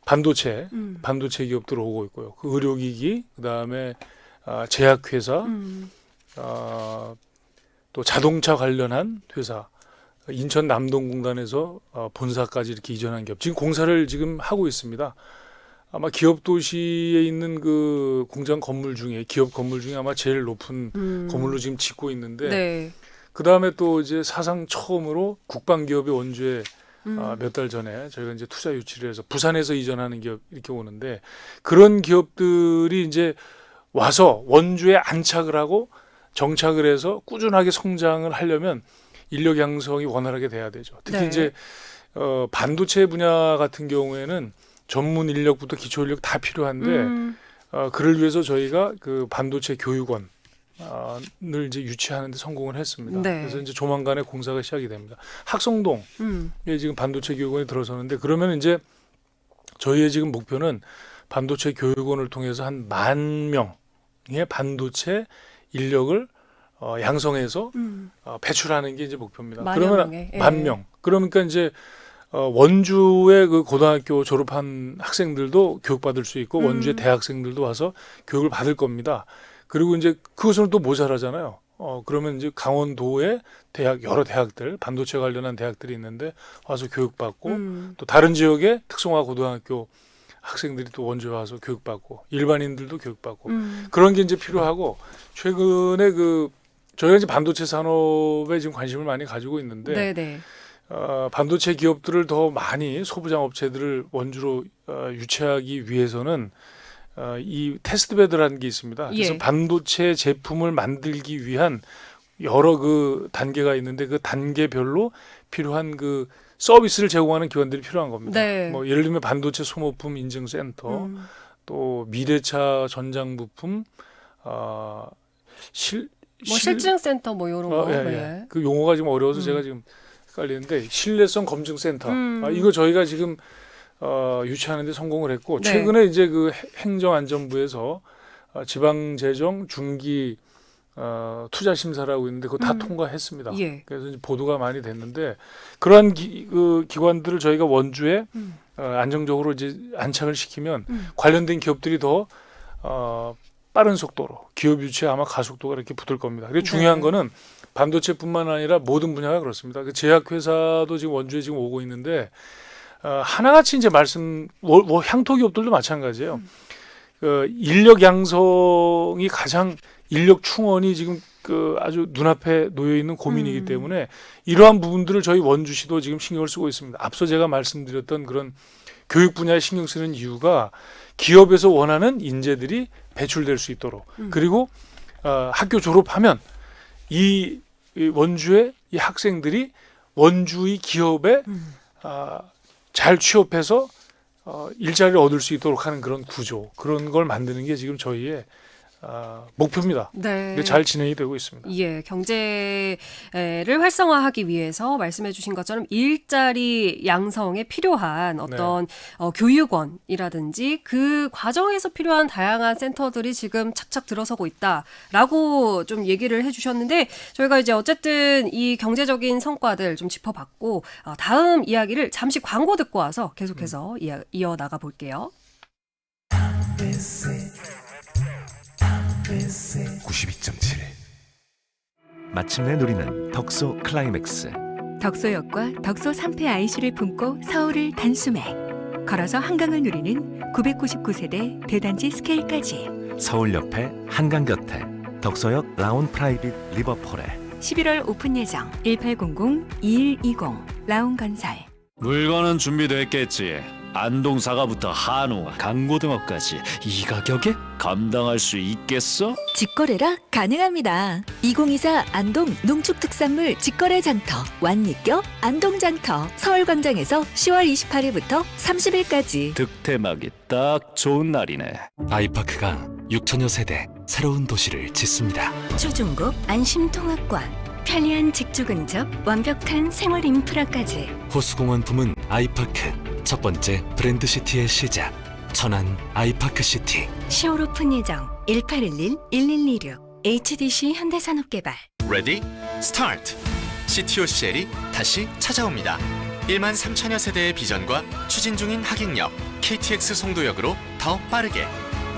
S28: 반도체 기업들 오고 있고요. 그 의료기기, 그다음에 제약회사, 또 자동차 관련한 회사, 인천 남동공단에서 본사까지 이렇게 이전한 기업. 지금 공사를 지금 하고 있습니다. 아마 기업 도시에 있는 그 공장 건물 중에 기업 건물 중에 아마 제일 높은 건물로 지금 짓고 있는데
S7: 네.
S28: 그 다음에 또 이제 사상 처음으로 국방 기업이 원주에 몇 달 전에 저희가 이제 투자 유치를 해서 부산에서 이전하는 기업 이렇게 오는데 그런 기업들이 이제 와서 원주에 안착을 하고 정착을 해서 꾸준하게 성장을 하려면 인력 양성이 원활하게 돼야 되죠. 특히
S7: 네.
S28: 이제 반도체 분야 같은 경우에는 전문 인력부터 기초 인력 다 필요한데 그를 위해서 저희가 그 반도체 교육원 을 이제 유치하는 데 성공을 했습니다.
S7: 네.
S28: 그래서 이제 조만간에 공사가 시작이 됩니다. 학성동에 지금 반도체 교육원이 들어서는데 그러면 이제 저희의 지금 목표는 반도체 교육원을 통해서 한 10,000명의 반도체 인력을 양성해서 배출하는 게 이제 목표입니다. 그러면 10,000명. 그러니까 이제 원주의 그 고등학교 졸업한 학생들도 교육받을 수 있고 원주의 대학생들도 와서 교육을 받을 겁니다. 그리고 이제 그것은 또 모자라잖아요. 그러면 이제 강원도에 여러 대학들, 반도체 관련한 대학들이 있는데 와서 교육받고 또 다른 지역의 특성화 고등학교 학생들이 또 원주에 와서 교육받고 일반인들도 교육받고 그런 게 이제 필요하고 최근에 저희가 이제 반도체 산업에 지금 관심을 많이 가지고 있는데
S7: 네네.
S28: 반도체 기업들을 더 많이 소부장 업체들을 원주로 유치하기 위해서는 이 테스트베드라는 게 있습니다. 그래서
S7: 예.
S28: 반도체 제품을 만들기 위한 여러 그 단계가 있는데 그 단계별로 필요한 그 서비스를 제공하는 기관들이 필요한 겁니다.
S7: 네.
S28: 뭐 예를 들면 반도체 소모품 인증센터, 또 미래차 전장 부품,
S7: 실증센터 뭐 이런 거.
S28: 예, 예. 그 용어가 지금 어려워서 제가 지금 헷갈리는데 신뢰성 검증센터. 이거 저희가 지금 유치하는데 성공을 했고
S7: 네.
S28: 최근에 이제 그 행정안전부에서 지방재정 중기 투자 심사라고 있는데 그거 다 통과했습니다.
S7: 예.
S28: 그래서 이제 보도가 많이 됐는데 그러한 기관들을 저희가 원주에 안정적으로 이제 안착을 시키면 관련된 기업들이 더 빠른 속도로 기업 유치에 아마 가속도가 이렇게 붙을 겁니다. 그리고 중요한 거는 반도체뿐만 아니라 모든 분야가 그렇습니다. 그 제약회사도 지금 원주에 지금 오고 있는데 하나같이 이제 향토 기업들도 마찬가지예요. 인력 양성이 가장 인력 충원이 지금 아주 눈앞에 놓여 있는 고민이기 때문에 이러한 부분들을 저희 원주시도 지금 신경을 쓰고 있습니다. 앞서 제가 말씀드렸던 그런 교육 분야에 신경 쓰는 이유가 기업에서 원하는 인재들이 배출될 수 있도록 그리고 학교 졸업하면 이 원주의 이 학생들이 원주의 기업에 잘 취업해서 일자리를 얻을 수 있도록 하는 그런 구조, 그런 걸 만드는 게 지금 저희의 목표입니다.
S7: 네.
S28: 잘 진행이 되고 있습니다.
S7: 예, 경제를 활성화하기 위해서 말씀해주신 것처럼 일자리 양성에 필요한 어떤 교육원이라든지 그 과정에서 필요한 다양한 센터들이 지금 착착 들어서고 있다라고 좀 얘기를 해주셨는데 저희가 이제 어쨌든 이 경제적인 성과들 좀 짚어봤고 다음 이야기를 잠시 광고 듣고 와서 계속해서 이어 나가 볼게요.
S6: 92.7 마침내 누리는 덕소 클라이맥스
S3: 덕소역과 덕소 3폐 IC를 품고 서울을 단숨에 걸어서 한강을 누리는 999세대 대단지 스케일까지
S6: 서울 옆에 한강 곁에 덕소역 라운 프라이빗 리버폴에
S3: 11월 오픈 예정 1800-2120 라운건설.
S9: 물건은 준비됐겠지. 안동사과부터 한우, 강고등어까지 이 가격에 감당할 수 있겠어?
S17: 직거래라 가능합니다. 2024 안동 농축특산물 직거래 장터 완리껴 안동장터 서울광장에서 10월 28일부터 30일까지
S9: 득템하기 딱 좋은 날이네.
S5: 아이파크가 6천여 세대 새로운 도시를 짓습니다.
S1: 초중고 안심통합관 편리한 직주 근접 완벽한 생활 인프라까지
S5: 호수공원 부문 아이파크 첫 번째 브랜드 시티의 시작 천안 아이파크 시티
S1: 10월 오픈 예정 1811-1126 HDC 현대산업개발
S10: 레디 스타트 CTOCL이 다시 찾아옵니다. 1만 3천여 세대의 비전과 추진 중인 하객역 KTX 송도역으로 더 빠르게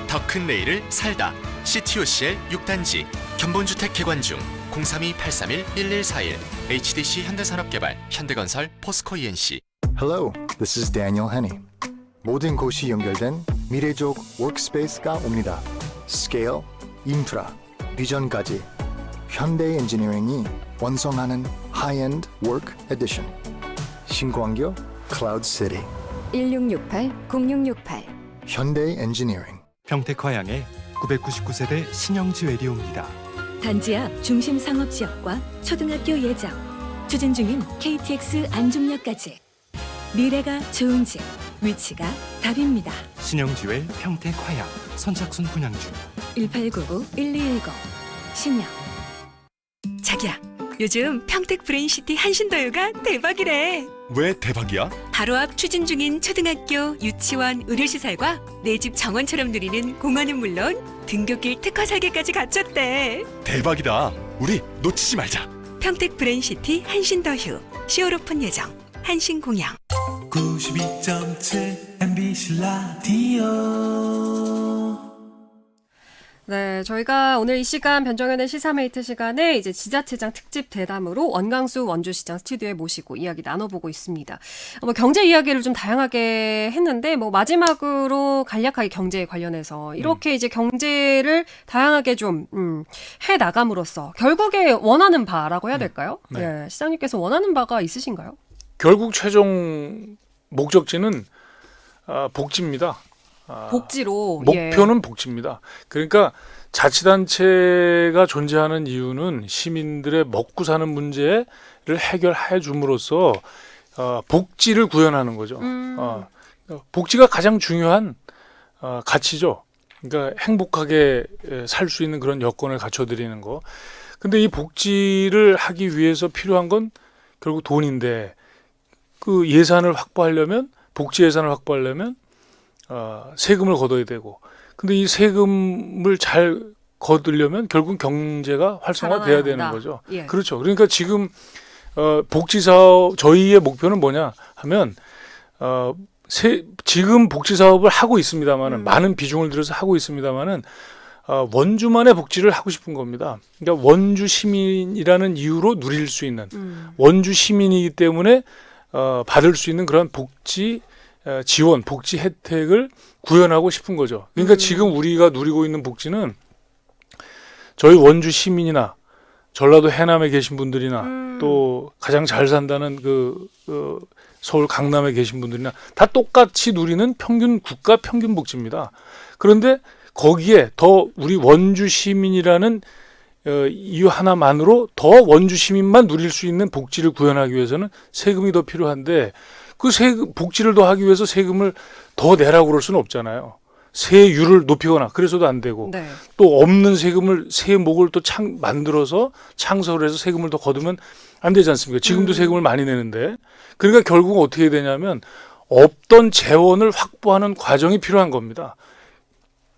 S10: 더 큰 내일을 살다 CTOCL 6단지 견본주택 개관 중 032-831-1141 HDC 현대산업개발 현대건설 포스코 ENC.
S11: Hello, this is Daniel Henney. 모든 곳이 연결된 미래적 워크스페이스가 옵니다. 스케일, 인프라, 비전까지 현대 엔지니어링이 완성하는 하이엔드 워크 에디션. 신광교 클라우드 시티
S1: 1668-0668
S11: 현대 엔지니어링.
S13: 평택화양의 999세대 신영지 웨디오입니다.
S1: 단지 앞 중심 상업지역과 초등학교 예정 추진 중인 KTX 안중역까지 미래가 좋은 집 위치가 답입니다.
S13: 신영지웰 평택화양 선착순 분양 중
S1: 1899-1210 신영.
S3: 자기야, 요즘 평택 브레인시티 한신더유가 대박이래.
S13: 왜 대박이야?
S3: 바로 앞 추진 중인 초등학교, 유치원, 의료시설과 내 집 정원처럼 누리는 공원은 물론 등굣길 특화 설계까지 갖췄대.
S13: 대박이다. 우리 놓치지 말자.
S3: 평택 브레인시티 한신더휴 10월 오픈 예정. 한신공영.
S14: 92.7 MBC 라디오.
S7: 네, 저희가 오늘 이 시간 변정현의 시사메이트 시간에 이제 지자체장 특집 대담으로 원광수 원주시장 스튜디오에 모시고 이야기 나눠보고 있습니다. 뭐 경제 이야기를 좀 다양하게 했는데 뭐 마지막으로 간략하게 경제에 관련해서 이렇게 이제 경제를 다양하게 좀 해 나감으로써 결국에 원하는 바라고 해야 될까요?
S28: 네.
S7: 예, 시장님께서 원하는 바가 있으신가요?
S28: 결국 최종 목적지는 복지입니다.
S7: 복지로
S28: 목표는 복지입니다. 그러니까 자치단체가 존재하는 이유는 시민들의 먹고 사는 문제를 해결해 줌으로써 복지를 구현하는 거죠. 복지가 가장 중요한 가치죠. 그러니까 행복하게 살 수 있는 그런 여건을 갖춰드리는 거. 근데 이 복지를 하기 위해서 필요한 건 결국 돈인데 그 예산을 확보하려면 복지 예산을 확보하려면 세금을 걷어야 되고, 근데 이 세금을 잘 거두려면 결국 경제가 활성화돼야 되는 거죠.
S7: 예.
S28: 그렇죠. 그러니까 지금 복지사업 저희의 목표는 뭐냐 하면 지금 복지사업을 하고 있습니다만은 많은 비중을 들여서 하고 있습니다만은 원주만의 복지를 하고 싶은 겁니다. 그러니까 원주 시민이라는 이유로 누릴 수 있는 원주 시민이기 때문에 받을 수 있는 그런 복지 지원, 복지 혜택을 구현하고 싶은 거죠. 그러니까 지금 우리가 누리고 있는 복지는 저희 원주 시민이나 전라도 해남에 계신 분들이나 또 가장 잘 산다는 서울 강남에 계신 분들이나 다 똑같이 누리는 국가 평균 복지입니다. 그런데 거기에 더 우리 원주 시민이라는 이유 하나만으로 더 원주 시민만 누릴 수 있는 복지를 구현하기 위해서는 세금이 더 필요한데 그 복지를 더 하기 위해서 세금을 더 내라고 그럴 수는 없잖아요. 세율을 높이거나 그래서도 안 되고
S7: 네.
S28: 또 없는 세금을 세목을 또 만들어서 창설을 해서 세금을 더 거두면 안 되지 않습니까? 지금도 세금을 많이 내는데 그러니까 결국 어떻게 되냐면 없던 재원을 확보하는 과정이 필요한 겁니다.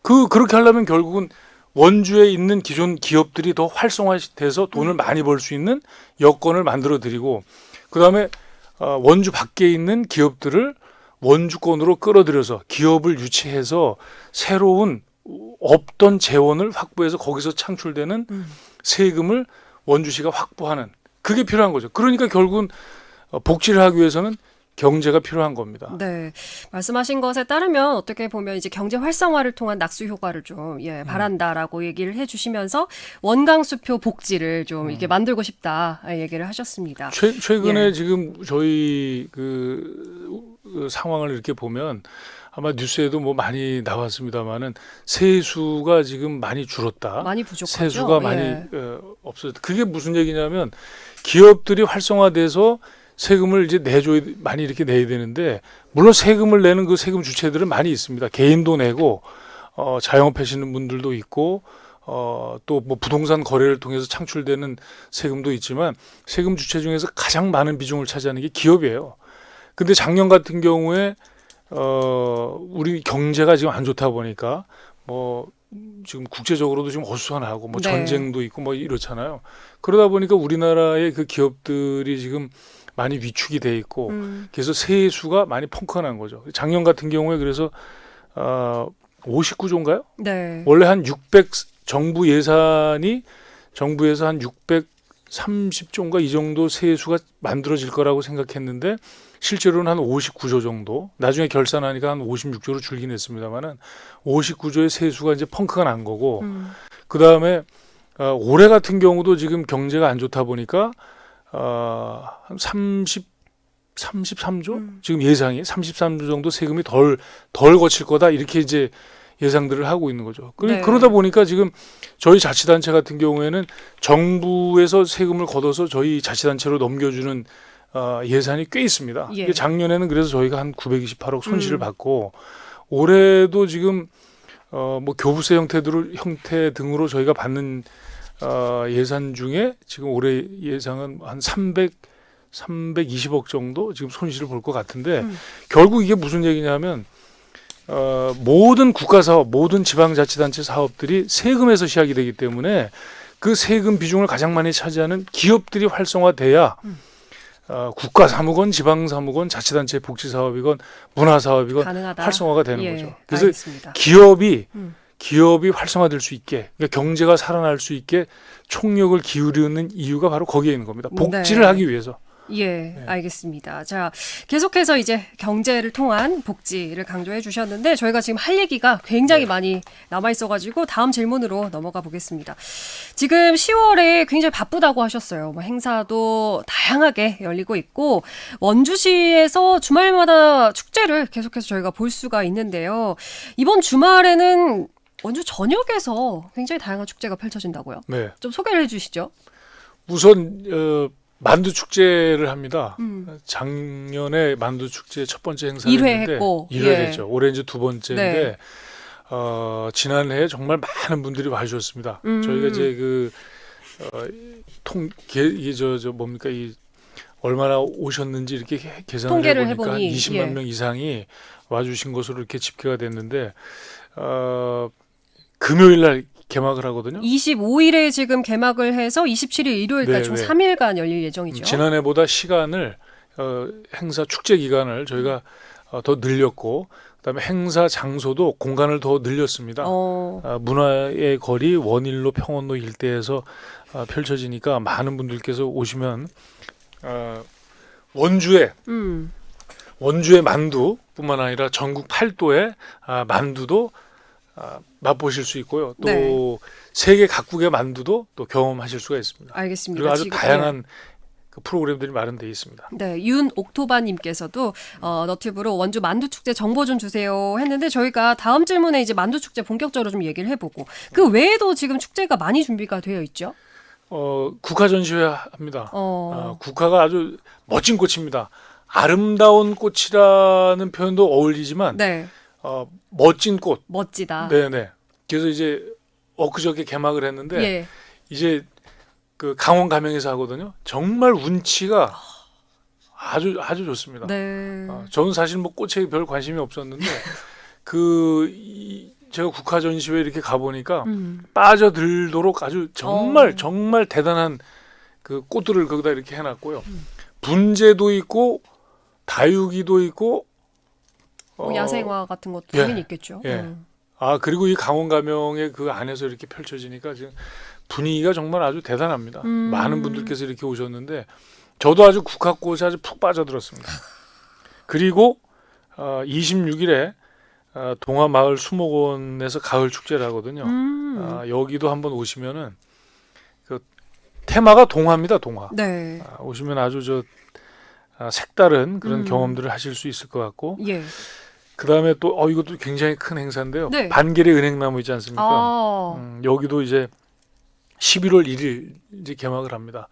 S28: 그렇게 하려면 결국은 원주에 있는 기존 기업들이 더 활성화돼서 돈을 많이 벌 수 있는 여건을 만들어 드리고 그다음에 원주 밖에 있는 기업들을 원주권으로 끌어들여서 기업을 유치해서 새로운 없던 재원을 확보해서 거기서 창출되는 세금을 원주시가 확보하는 그게 필요한 거죠. 그러니까 결국은 복지를 하기 위해서는 경제가 필요한 겁니다.
S7: 네, 말씀하신 것에 따르면 어떻게 보면 이제 경제 활성화를 통한 낙수 효과를 좀 바란다라고 얘기를 해주시면서 원광수표 복지를 좀 이게 만들고 싶다 얘기를 하셨습니다.
S28: 최근에 지금 저희 상황을 이렇게 보면 아마 뉴스에도 뭐 많이 나왔습니다만은 세수가 지금 많이 줄었다.
S7: 많이 부족하죠.
S28: 세수가 많이 없어졌다. 그게 무슨 얘기냐면 기업들이 활성화돼서 세금을 이제 많이 이렇게 내야 되는데, 물론 세금을 내는 그 세금 주체들은 많이 있습니다. 개인도 내고, 자영업 하시는 분들도 있고, 또 뭐 부동산 거래를 통해서 창출되는 세금도 있지만, 세금 주체 중에서 가장 많은 비중을 차지하는 게 기업이에요. 근데 작년 같은 경우에, 우리 경제가 지금 안 좋다 보니까, 지금 국제적으로도 지금 어수선하고,
S7: 네.
S28: 전쟁도 있고, 이렇잖아요. 그러다 보니까 우리나라의 그 기업들이 지금 많이 위축이 돼 있고 그래서 세수가 많이 펑크가 난 거죠. 작년 같은 경우에 그래서 59조인가요?
S7: 네.
S28: 원래 한 600 정부에서 한 630조인가 이 정도 세수가 만들어질 거라고 생각했는데 실제로는 한 59조 정도. 나중에 결산하니까 한 56조로 줄긴 했습니다만은 59조의 세수가 이제 펑크가 난 거고 그다음에 올해 같은 경우도 지금 경제가 안 좋다 보니까 한 33조? 지금 예상이 33조 정도 세금이 덜 거칠 거다. 이렇게 이제 예상들을 하고 있는 거죠.
S7: 네.
S28: 그러다 보니까 지금 저희 자치단체 같은 경우에는 정부에서 세금을 걷어서 저희 자치단체로 넘겨주는 예산이 꽤 있습니다.
S7: 예.
S28: 작년에는 그래서 저희가 한 928억 손실을 받고 올해도 지금 교부세 형태 등으로 저희가 받는 예산 중에 지금 올해 예상은 한 320억 정도 지금 손실을 볼 것 같은데 결국 이게 무슨 얘기냐면 모든 국가사업, 모든 지방자치단체 사업들이 세금에서 시작이 되기 때문에 그 세금 비중을 가장 많이 차지하는 기업들이 활성화돼야 국가 사무건, 지방 사무건, 자치단체 복지 사업이건 문화 사업이건
S7: 가능하다.
S28: 활성화가 되는
S7: 예,
S28: 거죠. 그래서
S7: 알겠습니다.
S28: 기업이 활성화될 수 있게, 그러니까 경제가 살아날 수 있게 총력을 기울이는 이유가 바로 거기에 있는 겁니다. 복지를
S7: 네.
S28: 하기 위해서.
S7: 예, 알겠습니다. 자, 계속해서 이제 경제를 통한 복지를 강조해 주셨는데 저희가 지금 할 얘기가 굉장히 많이 남아 있어가지고 다음 질문으로 넘어가 보겠습니다. 지금 10월에 굉장히 바쁘다고 하셨어요. 뭐 행사도 다양하게 열리고 있고 원주시에서 주말마다 축제를 계속해서 저희가 볼 수가 있는데요. 이번 주말에는 원주 전역에서 굉장히 다양한 축제가 펼쳐진다고요.
S28: 네.
S7: 좀 소개를 해주시죠.
S28: 우선 만두 축제를 합니다. 작년에 만두 축제 첫 번째 행사를
S7: 1회
S28: 했는데
S7: 했고
S28: 1회
S7: 예.
S28: 했죠. 올해 이제 두 번째인데
S7: 네.
S28: 지난해에 정말 많은 분들이 와주셨습니다. 저희가 이제 이게 저 뭡니까 이 얼마나 오셨는지 이렇게 계산을
S7: 통계를
S28: 해보니까 한
S7: 해보니,
S28: 20만
S7: 예.
S28: 명 이상이 와주신 것으로 이렇게 집계가 됐는데 금요일 날 개막을 하거든요.
S7: 25일에 지금 개막을 해서 27일 일요일까지
S28: 네,
S7: 총
S28: 네.
S7: 3일간 열릴 예정이죠.
S28: 지난해보다 시간을 행사 축제 기간을 저희가 더 늘렸고 그다음에 행사 장소도 공간을 더 늘렸습니다. 문화의 거리 원일로 평원로 일대에서 펼쳐지니까 많은 분들께서 오시면 원주의 만두뿐만 아니라 전국 8도의 만두도 맛보실 수 있고요. 또
S7: 네.
S28: 세계 각국의 만두도 또 경험하실 수가 있습니다.
S7: 알겠습니다.
S28: 그리고 아주
S7: 지금,
S28: 다양한 그 프로그램들이 마련되어 있습니다.
S7: 네, 윤옥토바님께서도 너튜브로 원주 만두축제 정보 좀 주세요 했는데 저희가 다음 질문에 이제 만두축제 본격적으로 좀 얘기를 해보고 그 외에도 지금 축제가 많이 준비가 되어 있죠.
S28: 국화 전시회 합니다. 국화가 아주 멋진 꽃입니다. 아름다운 꽃이라는 표현도 어울리지만
S7: 네.
S28: 멋진 꽃.
S7: 멋지다.
S28: 네네. 그래서 이제 엊그저께 개막을 했는데
S7: 예.
S28: 이제 그 강원 가명에서 하거든요. 정말 운치가 아주 좋습니다.
S7: 네.
S28: 저는 사실 뭐 꽃에 별 관심이 없었는데 제가 국화 전시회 이렇게 가보니까 빠져들도록 아주 정말 대단한 그 꽃들을 거기다 이렇게 해놨고요. 분재도 있고 다육이도 있고
S7: 뭐 야생화 같은 것도 당연히 있겠죠.
S28: 예. 그리고 이 강원 가명의 그 안에서 이렇게 펼쳐지니까 지금 분위기가 정말 아주 대단합니다. 많은 분들께서 이렇게 오셨는데 저도 아주 국화꽃에 아주 푹 빠져들었습니다. 그리고 26일에 동화마을 수목원에서 가을 축제를 하거든요. 여기도 한번 오시면은 그 테마가 동화입니다. 동화.
S7: 네.
S28: 오시면 아주 색다른 그런 경험들을 하실 수 있을 것 같고.
S7: 예.
S28: 그다음에 또 이것도 굉장히 큰 행사인데요.
S7: 네.
S28: 반계리 은행나무 있지 않습니까? 여기도 이제 11월 1일 이제 개막을 합니다.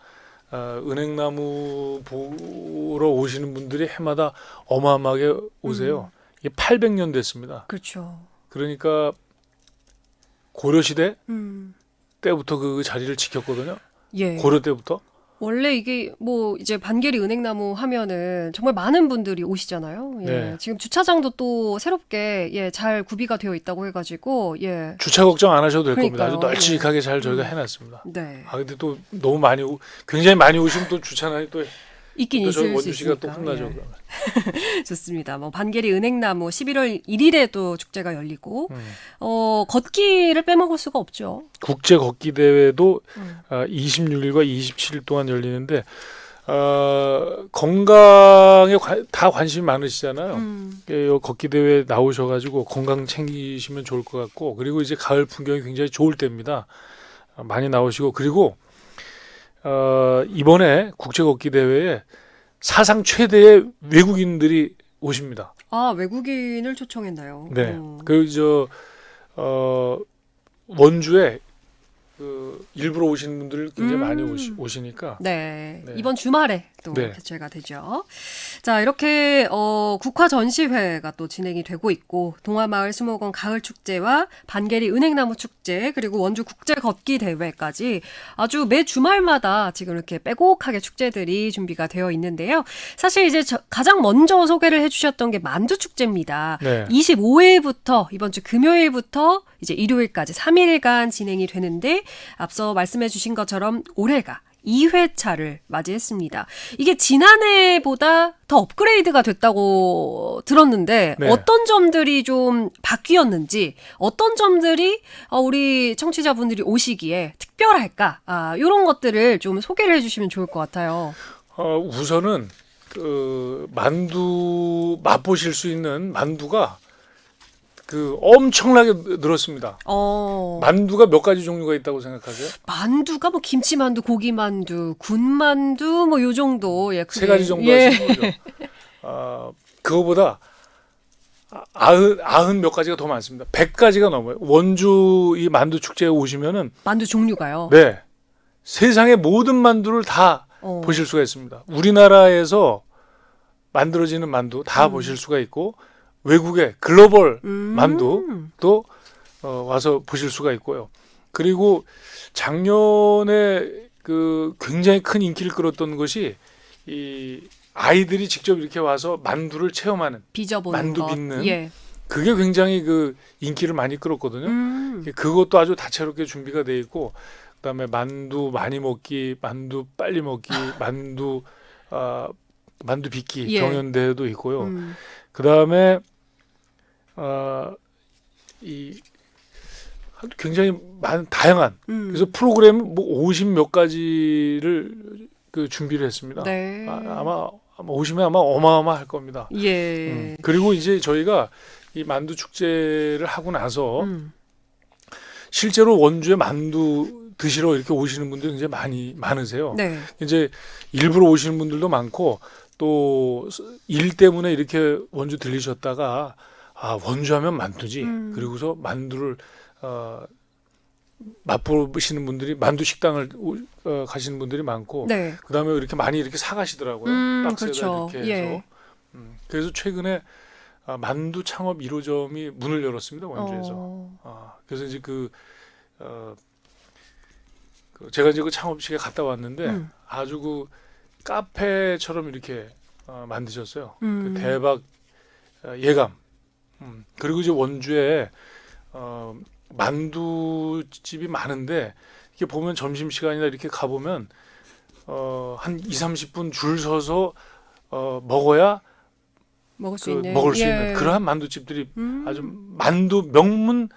S28: 은행나무 보러 오시는 분들이 해마다 어마어마하게 오세요. 이게 800년 됐습니다.
S7: 그렇죠.
S28: 그러니까 고려시대 때부터 그 자리를 지켰거든요.
S7: 예.
S28: 고려 때부터.
S7: 원래 이게 뭐 이제 반계리 은행나무 하면은 정말 많은 분들이 오시잖아요. 예.
S28: 네.
S7: 지금 주차장도 또 새롭게 잘 구비가 되어 있다고 해가지고
S28: 주차 걱정 안 하셔도 될 겁니다. 아주
S7: 그러니까요.
S28: 널찍하게 잘 저희가 해놨습니다.
S7: 네.
S28: 근데 또 너무 굉장히 많이 오시면 또 주차난이 또
S7: 있긴
S28: 또
S7: 있을 수
S28: 원주시가
S7: 있으니까.
S28: 또 혼나죠.
S7: 예. 좋습니다. 뭐 반계리 은행나무 11월 1일에 또 축제가 열리고 걷기를 빼먹을 수가 없죠.
S28: 국제 걷기 대회도 26일과 27일 동안 열리는데 건강에 다 관심이 많으시잖아요. 이 걷기 대회 나오셔가지고 건강 챙기시면 좋을 것 같고 그리고 이제 가을 풍경이 굉장히 좋을 때입니다. 많이 나오시고 그리고 이번에 국제 걷기 대회에 사상 최대의 외국인들이 오십니다.
S7: 외국인을 초청했나요?
S28: 네. 원주에 일부러 오시는 분들 굉장히 많이 오시니까.
S7: 네. 이번 주말에 또
S28: 네.
S7: 개최가 되죠. 자, 이렇게 국화 전시회가 또 진행이 되고 있고 동화마을 수목원 가을 축제와 반계리 은행나무 축제 그리고 원주 국제 걷기 대회까지 아주 매 주말마다 지금 이렇게 빼곡하게 축제들이 준비가 되어 있는데요. 사실 이제 가장 먼저 소개를 해주셨던 게 만두 축제입니다.
S28: 네.
S7: 25일부터 이번 주 금요일부터 이제 일요일까지 3일간 진행이 되는데 앞서 말씀해주신 것처럼 올해가 2회차를 맞이했습니다. 이게 지난해보다 더 업그레이드가 됐다고 들었는데
S28: 네.
S7: 어떤 점들이 좀 바뀌었는지 어떤 점들이 우리 청취자분들이 오시기에 특별할까? 이런 것들을 좀 소개를 해주시면 좋을 것 같아요.
S28: 우선은 그 만두 맛보실 수 있는 만두가 그 엄청나게 늘었습니다. 만두가 몇 가지 종류가 있다고 생각하세요?
S7: 만두가 뭐 김치만두, 고기만두, 군만두 뭐 요 정도. 예,
S28: 세 가지 정도 하시는 거죠. 그거보다 90 몇 가지가 더 많습니다. 100가지가 넘어요. 원주 이 만두 축제에 오시면은
S7: 만두 종류가요.
S28: 네. 세상의 모든 만두를 다 보실 수가 있습니다. 우리나라에서 만들어지는 만두 다 보실 수가 있고 외국의 글로벌 만두도 와서 보실 수가 있고요. 그리고 작년에 그 굉장히 큰 인기를 끌었던 것이 이 아이들이 직접 이렇게 와서 만두를 체험하는
S7: 빚어보는
S28: 만두
S7: 것.
S28: 빚는
S7: 예.
S28: 그게 굉장히 그 인기를 많이 끌었거든요. 그것도 아주 다채롭게 준비가 돼 있고 그다음에 만두 많이 먹기, 만두 빨리 먹기, 만두 빚기
S7: 예.
S28: 경연대회도 있고요. 그다음에 이 굉장히 다양한 그래서 프로그램 뭐 50 몇 가지를 그 준비를 했습니다.
S7: 네.
S28: 아마 오시면 아마 어마어마할 겁니다.
S7: 예.
S28: 그리고 이제 저희가 이 만두 축제를 하고 나서 실제로 원주에 만두 드시러 이렇게 오시는 분들이 굉장히 많으세요.
S7: 네.
S28: 이제 일부러 오시는 분들도 많고 또 일 때문에 이렇게 원주 들리셨다가 원주하면 만두지. 그리고서 만두를 맛보시는 분들이 만두 식당을 가시는 분들이 많고
S7: 네.
S28: 그다음에 이렇게 많이 이렇게 사가시더라고요. 박스에다
S7: 그렇죠.
S28: 이렇게 해서.
S7: 예.
S28: 그래서 최근에 만두 창업 1호점이 문을 열었습니다. 원주에서. 그래서 이제 제가 이제 그 창업식에 갔다 왔는데 아주 그 카페처럼 이렇게 만드셨어요. 그 대박 예감. 그리고 이제 원주에 만두집이 많은데 이렇게 보면 점심시간이나 이렇게 가보면 한 20-30분 줄 서서 먹어야
S7: 먹을 수
S28: 있는 그러한 만두집들이 아주 만두 명문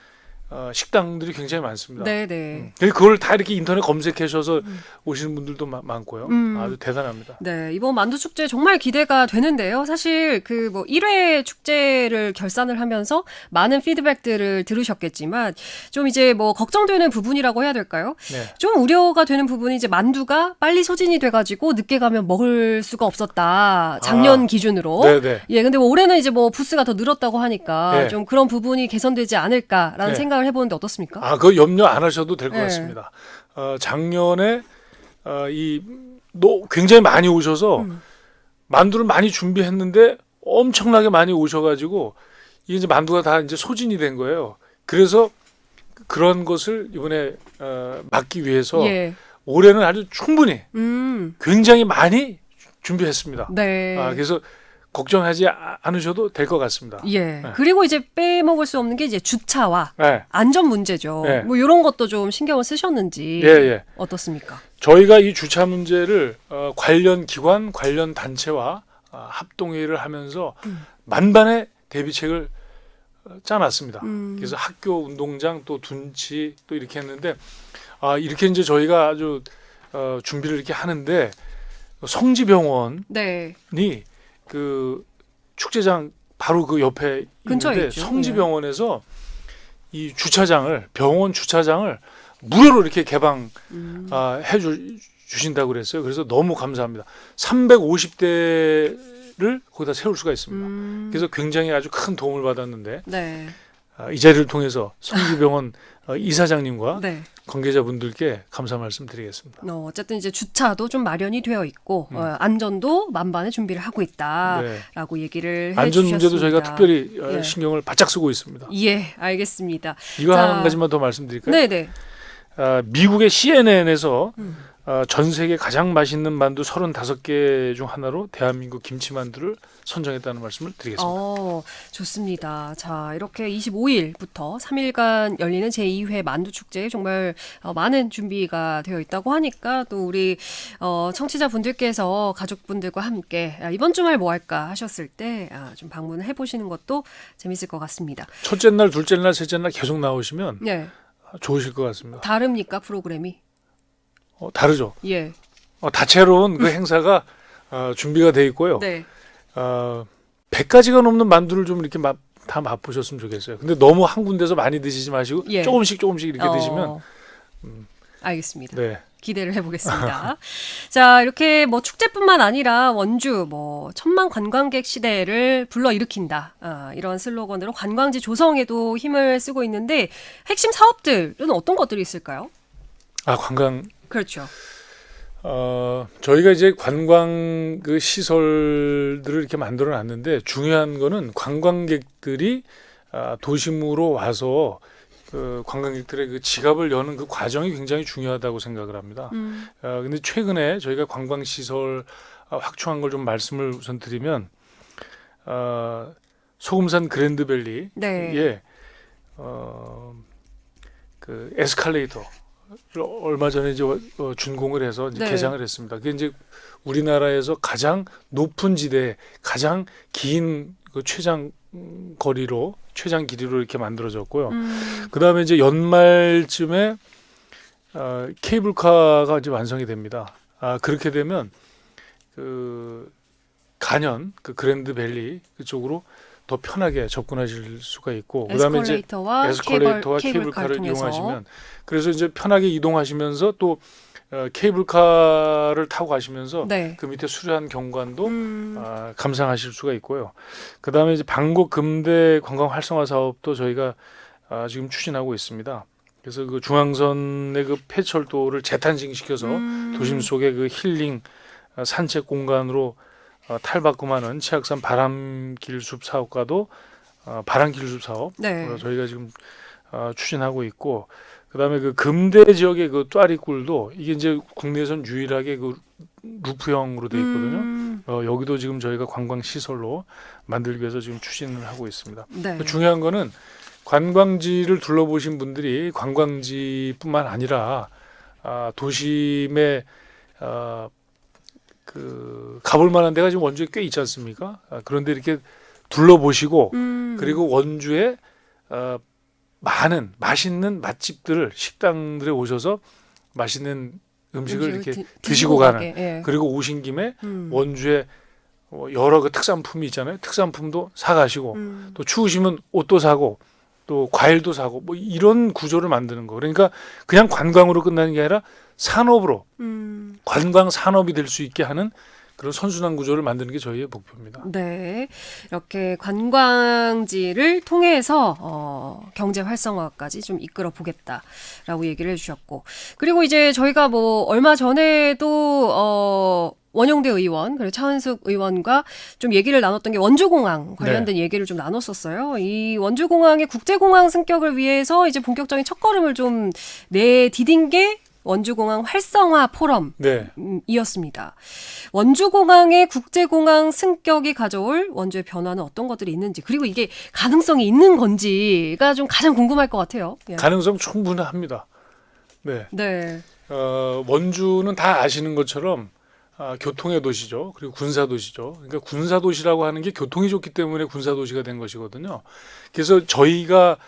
S28: 식당들이 굉장히 많습니다.
S7: 네네.
S28: 그걸 다 이렇게 인터넷 검색하셔서 오시는 분들도 많고요. 아주 대단합니다.
S7: 네, 이번 만두 축제 정말 기대가 되는데요. 사실 그 뭐 1회 축제를 결산을 하면서 많은 피드백들을 들으셨겠지만 좀 이제 뭐 걱정되는 부분이라고 해야 될까요?
S28: 네.
S7: 좀 우려가 되는 부분이 이제 만두가 빨리 소진이 돼가지고 늦게 가면 먹을 수가 없었다. 작년 기준으로.
S28: 네네.
S7: 예, 근데 뭐 올해는 이제 뭐 부스가 더 늘었다고 하니까
S28: 네.
S7: 좀 그런 부분이 개선되지 않을까라는
S28: 네.
S7: 생각을 해보는데 어떻습니까?
S28: 그거 염려 안 하셔도 될 것
S7: 네.
S28: 같습니다. 작년에 굉장히 많이 오셔서 만두를 많이 준비했는데 엄청나게 많이 오셔가지고 이게 이제 만두가 다 이제 소진이 된 거예요. 그래서 그런 것을 이번에 막기 위해서
S7: 예.
S28: 올해는 아주 충분히 굉장히 많이 준비했습니다.
S7: 네.
S28: 그래서 걱정하지 않으셔도 될 것 같습니다.
S7: 예.
S28: 네.
S7: 그리고 이제 빼먹을 수 없는 게 이제 주차와
S28: 네.
S7: 안전 문제죠.
S28: 네.
S7: 뭐 이런 것도 좀 신경을 쓰셨는지
S28: 예.
S7: 어떻습니까?
S28: 저희가 이 주차 문제를 관련 기관, 관련 단체와 합동회의를 하면서 만반의 대비책을 짜놨습니다. 그래서 학교 운동장 또 둔치 또 이렇게 했는데 이렇게 이제 저희가 아주 준비를 이렇게 하는데 성지병원이
S7: 네.
S28: 그 축제장 바로 그 옆에
S7: 근처에
S28: 있는데
S7: 있죠.
S28: 성지병원에서 이 주차장을 병원 주차장을 무료로 이렇게 개방해 주신다고 그랬어요. 그래서 너무 감사합니다. 350대를 거기다 세울 수가 있습니다. 그래서 굉장히 아주 큰 도움을 받았는데
S7: 네.
S28: 이 자리를 통해서 성주병원 이사장님과
S7: 네.
S28: 관계자분들께 감사 말씀드리겠습니다.
S7: 어쨌든 이제 주차도 좀 마련이 되어 있고 안전도 만반의 준비를 하고 있다라고 얘기를 해주셨습니다.
S28: 안전 문제도 저희가 특별히
S7: 예.
S28: 신경을 바짝 쓰고 있습니다.
S7: 예, 알겠습니다.
S28: 이거 한 가지만 더 말씀드릴까요?
S7: 네네.
S28: 미국의 CNN에서 전 세계 가장 맛있는 만두 35개 중 하나로 대한민국 김치만두를 선정했다는 말씀을 드리겠습니다.
S7: 좋습니다. 자, 이렇게 25일부터 3일간 열리는 제2회 만두축제에 정말 많은 준비가 되어 있다고 하니까 또 우리 청취자분들께서 가족분들과 함께 이번 주말 뭐 할까 하셨을 때 좀 방문을 해보시는 것도 재밌을 것 같습니다.
S28: 첫째 날, 둘째 날, 셋째 날 계속 나오시면
S7: 네.
S28: 좋으실 것 같습니다.
S7: 다릅니까, 프로그램이?
S28: 다르죠.
S7: 예.
S28: 다채로운 그 행사가 준비가 돼 있고요.
S7: 네.
S28: 100가지가 넘는 만두를 좀 이렇게 다 맛보셨으면 좋겠어요. 근데 너무 한 군데서 많이 드시지 마시고
S7: 예.
S28: 조금씩 이렇게 드시면
S7: 알겠습니다.
S28: 네.
S7: 기대를 해보겠습니다. 자, 이렇게 뭐 축제뿐만 아니라 원주 뭐 천만 관광객 시대를 불러일으킨다. 이런 슬로건으로 관광지 조성에도 힘을 쓰고 있는데 핵심 사업들은 어떤 것들이 있을까요?
S28: 관광.
S7: 그렇죠.
S28: 저희가 이제 관광 그 시설들을 이렇게 만들어 놨는데 중요한 거는 관광객들이 도심으로 와서 그 관광객들의 그 지갑을 여는 그 과정이 굉장히 중요하다고 생각을 합니다. 근데 최근에 저희가 관광 시설 확충한 걸 좀 말씀을 우선 드리면 소금산 그랜드밸리에
S7: 네.
S28: 그 에스컬레이터 얼마 전에 이제 준공을 해서 이제
S7: 네.
S28: 개장을 했습니다. 그게 이제 우리나라에서 가장 높은 지대, 가장 긴 그 최장 길이로 이렇게 만들어졌고요. 그다음에 이제 연말쯤에 케이블카가 이제 완성이 됩니다. 그렇게 되면 그 간현 그 그랜드밸리 그쪽으로 더 편하게 접근하실 수가 있고 그다음에 이제 에스컬레이터와 케이블카를 이용하시면 그래서 이제 편하게 이동하시면서 또 케이블카를 타고 가시면서
S7: 네.
S28: 그 밑에 수려한 경관도 감상하실 수가 있고요. 그다음에 이제 방곡 금대 관광 활성화 사업도 저희가 지금 추진하고 있습니다. 그래서 그 중앙선의 그 폐철도를 재탄생시켜서 도심 속의 그 힐링 산책 공간으로 탈바꿈하는 치악산 바람길숲 사업과도 바람길숲 사업 저희가 지금 추진하고 있고 그다음에 그 금대 지역의 그 또아리굴도 이게 이제 국내에선 유일하게 그 루프형으로 돼 있거든요. 여기도 지금 저희가 관광 시설로 만들기 위해서 지금 추진을 하고 있습니다.
S7: 네.
S28: 중요한 거는 관광지를 둘러보신 분들이 관광지뿐만 아니라 도심에 그 가볼 만한 데가 지금 원주에 꽤 있지 않습니까? 그런데 이렇게 둘러보시고 그리고 원주에 많은 맛있는 맛집들을 식당들에 오셔서 맛있는 음식을 이렇게 드시고 가는
S7: 예.
S28: 그리고 오신 김에 원주에 여러 그 특산품이 있잖아요. 특산품도 사가시고 또 추우시면 옷도 사고 또 과일도 사고 뭐 이런 구조를 만드는 거. 그러니까 그냥 관광으로 끝나는 게 아니라 산업으로 관광 산업이 될 수 있게 하는 그런 선순환 구조를 만드는 게 저희의 목표입니다.
S7: 네, 이렇게 관광지를 통해서 경제 활성화까지 좀 이끌어 보겠다라고 얘기를 해주셨고, 그리고 이제 저희가 뭐 얼마 전에도 원영대 의원 그리고 차은숙 의원과 좀 얘기를 나눴던 게 원주공항 관련된 얘기를 좀 나눴었어요. 이 원주공항의 국제공항 승격을 위해서 이제 본격적인 첫걸음을 좀 내디딘 게 원주공항 활성화 포럼이었습니다. 원주공항의 국제공항 승격이 가져올 원주의 변화는 어떤 것들이 있는지, 그리고 이게 가능성이 있는 건지가 좀 가장 궁금할 것 같아요. 예.
S28: 가능성 충분합니다. 네.
S7: 네.
S28: 원주는 다 아시는 것처럼 교통의 도시죠. 그리고 군사 도시죠. 그러니까 군사 도시라고 하는 게 교통이 좋기 때문에 군사 도시가 된 것이거든요. 그래서 저희가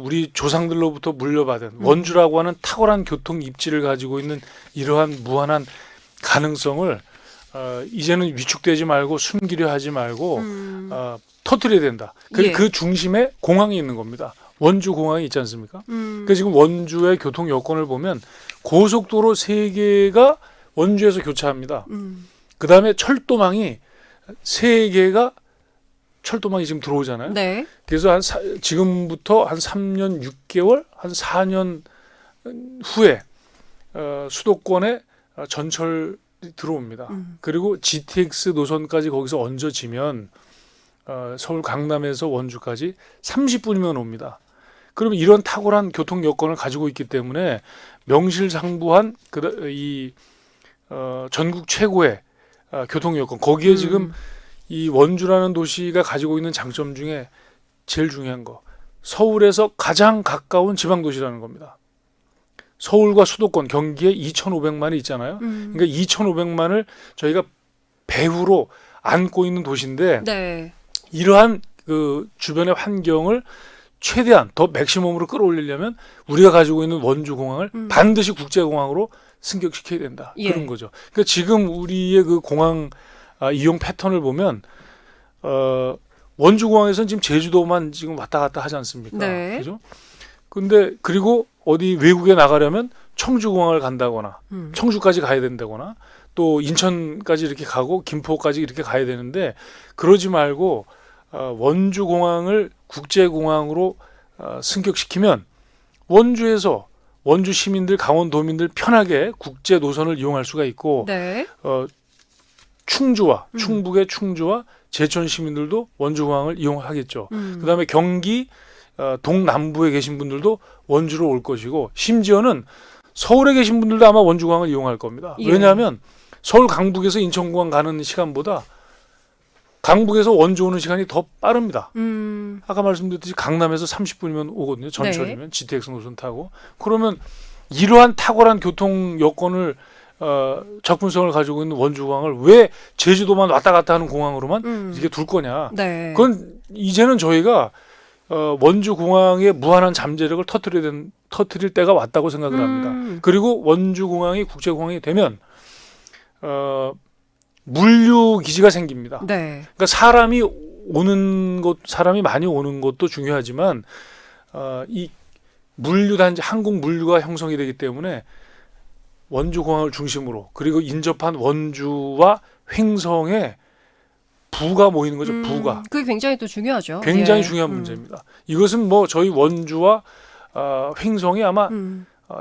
S28: 우리 조상들로부터 물려받은 원주라고 하는 탁월한 교통 입지를 가지고 있는 이러한 무한한 가능성을 이제는 위축되지 말고 숨기려 하지 말고 터뜨려야 된다. 그 중심에 공항이 있는 겁니다. 원주 공항이 있지 않습니까? 그러니까 지금 원주의 교통 여건을 보면 고속도로 3개가 원주에서 교차합니다. 그다음에 철도망이 3개가 철도망이 지금 들어오잖아요.
S7: 네.
S28: 그래서 지금부터 한 3년 6개월, 한 4년 후에 수도권에 전철이 들어옵니다. 그리고 GTX 노선까지 거기서 얹어지면 서울 강남에서 원주까지 30분이면 옵니다. 그러면 이런 탁월한 교통 여건을 가지고 있기 때문에 명실상부한 전국 최고의 교통 여건. 거기에 지금 이 원주라는 도시가 가지고 있는 장점 중에 제일 중요한 거, 서울에서 가장 가까운 지방 도시라는 겁니다. 서울과 수도권, 경기에 2,500만이 있잖아요. 그러니까 2,500만을 저희가 배후로 안고 있는 도시인데
S7: 네.
S28: 이러한 그 주변의 환경을 최대한 더 맥시멈으로 끌어올리려면 우리가 가지고 있는 원주공항을 반드시 국제공항으로 승격시켜야 된다.
S7: 예.
S28: 그런 거죠. 그러니까 지금 우리의 그 공항 이용 패턴을 보면 원주공항에서는 지금 제주도만 지금 왔다 갔다 하지 않습니까?
S7: 네.
S28: 그죠? 근데 그리고 어디 외국에 나가려면 청주공항을 간다거나 청주까지 가야 된다거나 또 인천까지 이렇게 가고 김포까지 이렇게 가야 되는데 그러지 말고 원주공항을 국제공항으로 승격시키면 원주에서 원주 시민들, 강원도민들 편하게 국제 노선을 이용할 수가 있고
S7: 네.
S28: 충주와 충북의 충주와 제천 시민들도 원주공항을 이용하겠죠. 그다음에 경기 동남부에 계신 분들도 원주로 올 것이고 심지어는 서울에 계신 분들도 아마 원주공항을 이용할 겁니다.
S7: 예.
S28: 왜냐하면 서울 강북에서 인천공항 가는 시간보다 강북에서 원주 오는 시간이 더 빠릅니다. 아까 말씀드렸듯이 강남에서 30분이면 오거든요. 전철이면. 네. GTX 노선 타고. 그러면 이러한 탁월한 교통 여건을 접근성을 가지고 있는 원주공항을 왜 제주도만 왔다 갔다 하는 공항으로만 이렇게 둘 거냐.
S7: 네.
S28: 그건 이제는 저희가 원주공항의 무한한 잠재력을 터뜨릴 때가 왔다고 생각을 합니다. 그리고 원주공항이 국제공항이 되면 물류 기지가 생깁니다.
S7: 네.
S28: 그러니까 사람이 많이 오는 것도 중요하지만 이 물류 단지 항공 물류가 형성이 되기 때문에 원주공항을 중심으로 그리고 인접한 원주와 횡성에 부가 모이는 거죠. 부가.
S7: 그게 굉장히 또 중요하죠.
S28: 굉장히
S7: 예.
S28: 중요한 문제입니다. 이것은 뭐 저희 원주와 횡성이 아마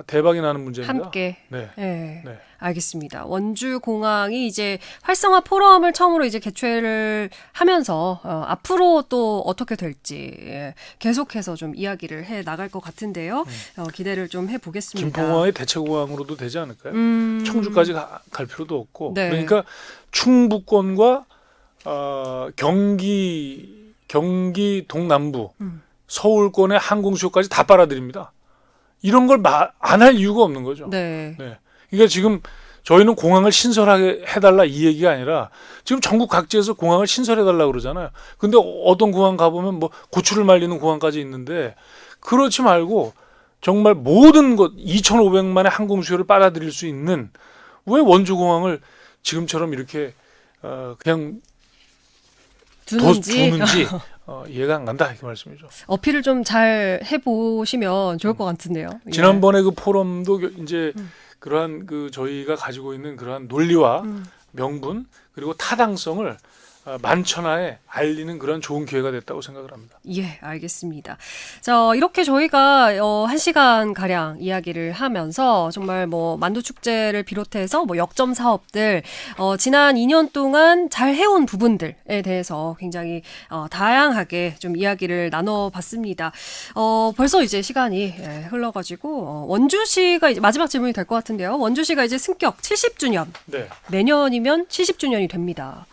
S28: 대박이 나는 문제입니다.
S7: 함께.
S28: 네.
S7: 네.
S28: 네.
S7: 알겠습니다. 원주 공항이 이제 활성화 포럼을 처음으로 이제 개최를 하면서 앞으로 또 어떻게 될지 계속해서 좀 이야기를 해 나갈 것 같은데요. 기대를 좀 해보겠습니다.
S28: 김포공항이 대체공항으로도 되지 않을까요? 청주까지 갈 필요도 없고.
S7: 네.
S28: 그러니까 충북권과 경기 동남부, 서울권의 항공수요까지 다 빨아들입니다. 이런 걸 안 할 이유가 없는 거죠.
S7: 네.
S28: 네. 그러니까 지금 저희는 공항을 신설하게 해달라 이 얘기가 아니라 지금 전국 각지에서 공항을 신설해달라 그러잖아요. 근데 어떤 공항 가보면 뭐 고추를 말리는 공항까지 있는데 그렇지 말고 정말 모든 것 2,500만의 항공 수요를 빨아들일 수 있는 왜 원주공항을 지금처럼 이렇게 그냥 두는지 이해가 안 간다 이렇게 말씀이죠.
S7: 어필을 좀 잘 해보시면 좋을 것 같은데요.
S28: 지난번에 그 포럼도 이제 그러한 그 저희가 가지고 있는 그러한 논리와 명분 그리고 타당성을 만천하에 알리는 그런 좋은 기회가 됐다고 생각을 합니다.
S7: 예, 알겠습니다. 자, 이렇게 저희가 1시간 가량 이야기를 하면서 정말 뭐 만두 축제를 비롯해서 뭐 역점 사업들 지난 2년 동안 잘 해온 부분들에 대해서 굉장히 다양하게 좀 이야기를 나눠봤습니다. 벌써 이제 시간이 흘러가지고 원주시가 이제 마지막 질문이 될 것 같은데요. 원주시가 이제 승격 70주년.
S28: 네.
S7: 내년이면 70주년이 됩니다.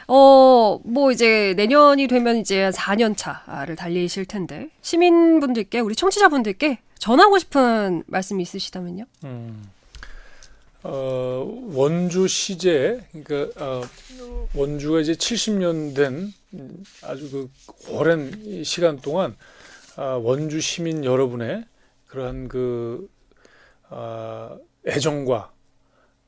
S7: 뭐 이제 내년이 되면 이제 4년 차를 달리실 텐데 시민분들께 우리 청취자분들께 전하고 싶은 말씀이 있으시다면요?
S28: 원주 시제 그러니까 원주가 이제 70년 된 아주 그 오랜 시간 동안 원주 시민 여러분의 그러한 그 애정과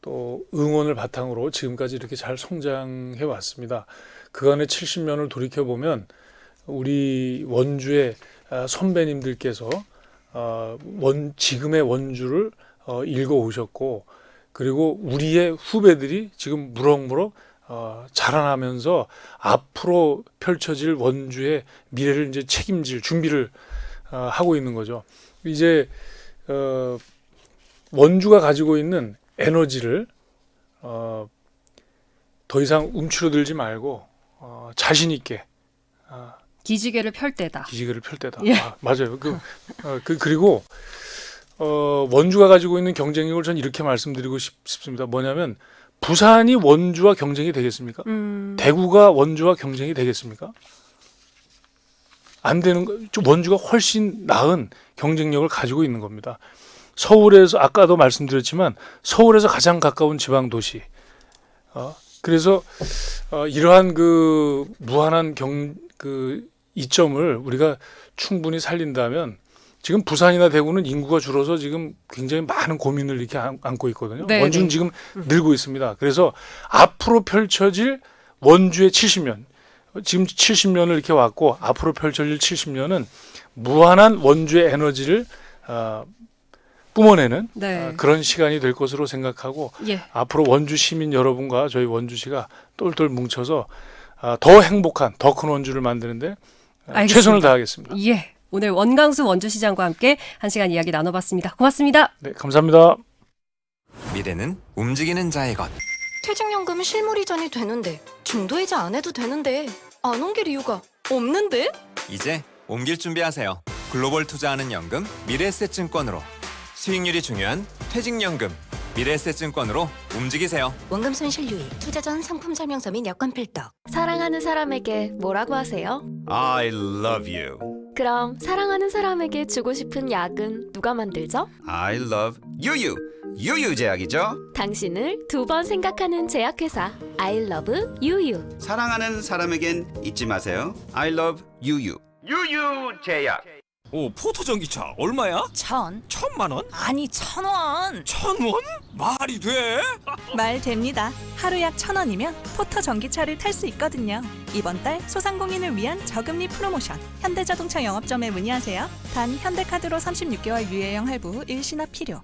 S28: 또 응원을 바탕으로 지금까지 이렇게 잘 성장해 왔습니다. 그간의 70년을 돌이켜보면 우리 원주의 선배님들께서 지금의 원주를 읽어 오셨고 그리고 우리의 후배들이 지금 무럭무럭 자라나면서 앞으로 펼쳐질 원주의 미래를 이제 책임질 준비를 하고 있는 거죠. 이제 원주가 가지고 있는 에너지를 더 이상 움츠러들지 말고 자신 있게
S7: 기지개를 펼 때다.
S28: 기지개를 펼 때다.
S7: 예.
S28: 맞아요. 그리고 원주가 가지고 있는 경쟁력을 전 이렇게 말씀드리고 싶습니다. 뭐냐면 부산이 원주와 경쟁이 되겠습니까? 대구가 원주와 경쟁이 되겠습니까? 안 되는 거. 원주가 훨씬 나은 경쟁력을 가지고 있는 겁니다. 서울에서 아까도 말씀드렸지만 서울에서 가장 가까운 지방 도시. 그래서 이러한 그 무한한 이점을 우리가 충분히 살린다면 지금 부산이나 대구는 인구가 줄어서 지금 굉장히 많은 고민을 이렇게 안고 있거든요.
S7: 네,
S28: 원주는
S7: 네.
S28: 지금 늘고 있습니다. 그래서 앞으로 펼쳐질 원주의 70년, 지금 70년을 이렇게 왔고 앞으로 펼쳐질 70년은 무한한 원주의 에너지를 뿜어내는
S7: 네.
S28: 그런 시간이 될 것으로 생각하고
S7: 예.
S28: 앞으로 원주 시민 여러분과 저희 원주시가 똘똘 뭉쳐서 더 행복한 더 큰 원주를 만드는데
S7: 알겠습니다.
S28: 최선을 다하겠습니다.
S7: 예. 오늘 원광수 원주시장과 함께 1시간 이야기 나눠봤습니다. 고맙습니다.
S28: 네, 감사합니다.
S8: 미래는 움직이는 자의 것.
S14: 퇴직연금 실물 이전이 되는데 중도이자 안 해도 되는데 안 옮길 이유가 없는데?
S8: 이제 옮길 준비하세요. 글로벌 투자하는 연금 미래에셋증권으로 수익률이 중요한 퇴직연금 미래에셋증권으로 움직이세요.
S14: 원금 손실 유의, 투자 전 상품 설명서 및 여건 필독. 사랑하는 사람에게 뭐라고 하세요?
S26: I love you.
S14: 그럼 사랑하는 사람에게 주고 싶은 약은 누가 만들죠?
S26: I love 유유. 유유제약이죠.
S14: 당신을 두 번 생각하는 제약회사 I love 유유.
S15: 사랑하는 사람에겐 잊지 마세요. I love 유유.
S26: 유유제약. 오, 포토전기차 얼마야? 1,000만 원?
S27: 아니 1,000원.
S26: 1,000원? 말이 돼?
S27: 말 됩니다. 하루 약 1,000원이면 포터 전기차를 탈 수 있거든요. 이번 달 소상공인을 위한 저금리 프로모션. 현대자동차 영업점에 문의하세요. 단 현대카드로 36개월 유예형 할부 후 일시납 필요.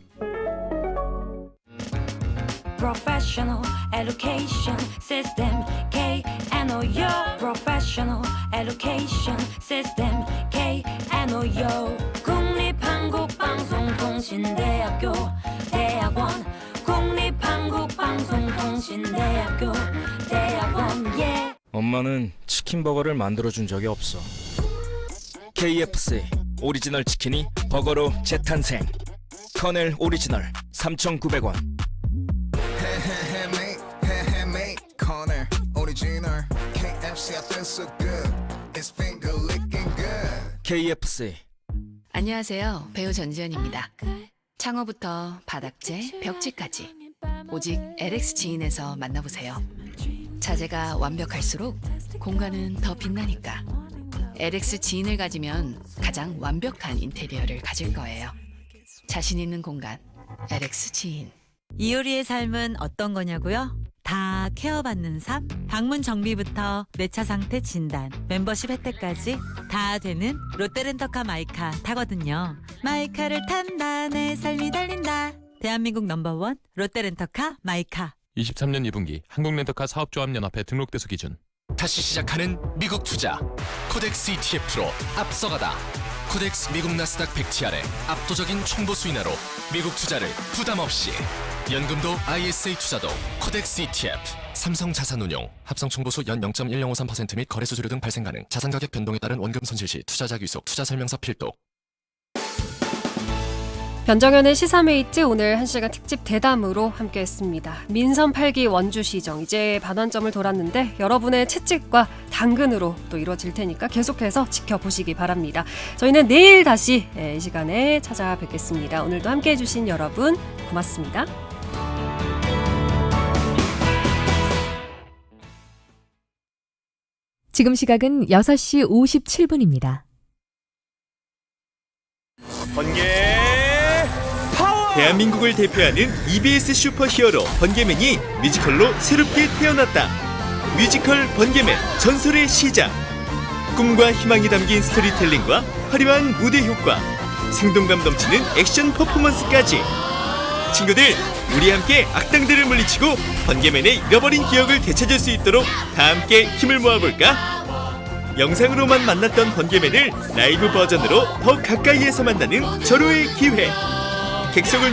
S16: Professional Education System KNOU Professional Education System KNOU 국립한국방송통신대학교 대학원 국립한국방송통신대학교 대학원 예.
S18: 엄마는 치킨버거를 만들어준 적이 없어. KFC 오리지널 치킨이 버거로 재탄생. 커넬 오리지널 3,900원. KFC.
S20: 안녕하세요. 배우 전지현입니다. 창호부터 바닥재, 벽지까지 오직 LX 지인에서 만나보세요. 자재가 완벽할수록 공간은 더 빛나니까 LX 지인을 가지면 가장 완벽한 인테리어를 가질 거예요. 자신 있는 공간 LX 지인.
S21: 이효리의 삶은 어떤 거냐고요? 다 케어받는 삶? 방문 정비부터 내차 상태 진단, 멤버십 혜택까지 다 되는 롯데렌터카 마이카 타거든요. 마이카를 탄다, 내 삶이 달린다. 대한민국 넘버원 롯데렌터카 마이카.
S22: 23년 2분기 한국렌터카 사업조합연합회 등록대수 기준.
S10: 다시 시작하는 미국 투자 코덱스 ETF로 앞서가다. 코덱스 미국 나스닥 100티 아래 압도적인 총보수 인하로 미국 투자를 부담 없이. 연금도 ISA 투자도 코덱스 ETF. 삼성자산운용 합성 총보수 연 0.1053% 및 거래 수수료 등 발생 가능. 자산 가격 변동에 따른 원금 손실 시 투자자 귀속, 투자 설명서 필독.
S7: 변정현의 시사메이트 오늘 1시간 특집 대담으로 함께했습니다. 민선 8기 원주시정 이제 반환점을 돌았는데 여러분의 채찍과 당근으로 또 이루어질 테니까 계속해서 지켜보시기 바랍니다. 저희는 내일 다시 이 시간에 찾아뵙겠습니다. 오늘도 함께해 주신 여러분 고맙습니다.
S23: 지금 시각은 6시 57분입니다.
S29: 번개 파워! 대한민국을 대표하는 EBS 슈퍼히어로 번개맨이 뮤지컬로 새롭게 태어났다. 뮤지컬 번개맨 전설의 시작. 꿈과 희망이 담긴 스토리텔링과 화려한 무대 효과, 생동감 넘치는 액션 퍼포먼스까지 친구들, 우리 함께 악당들을 물리치고 번개맨의 잃어버린 기억을 되찾을 수 있도록 다 함께 힘을 모아볼까? 영상으로만 만났던 번개맨을 라이브 버전으로 더 가까이에서 만나는 절호의 기회. 객석을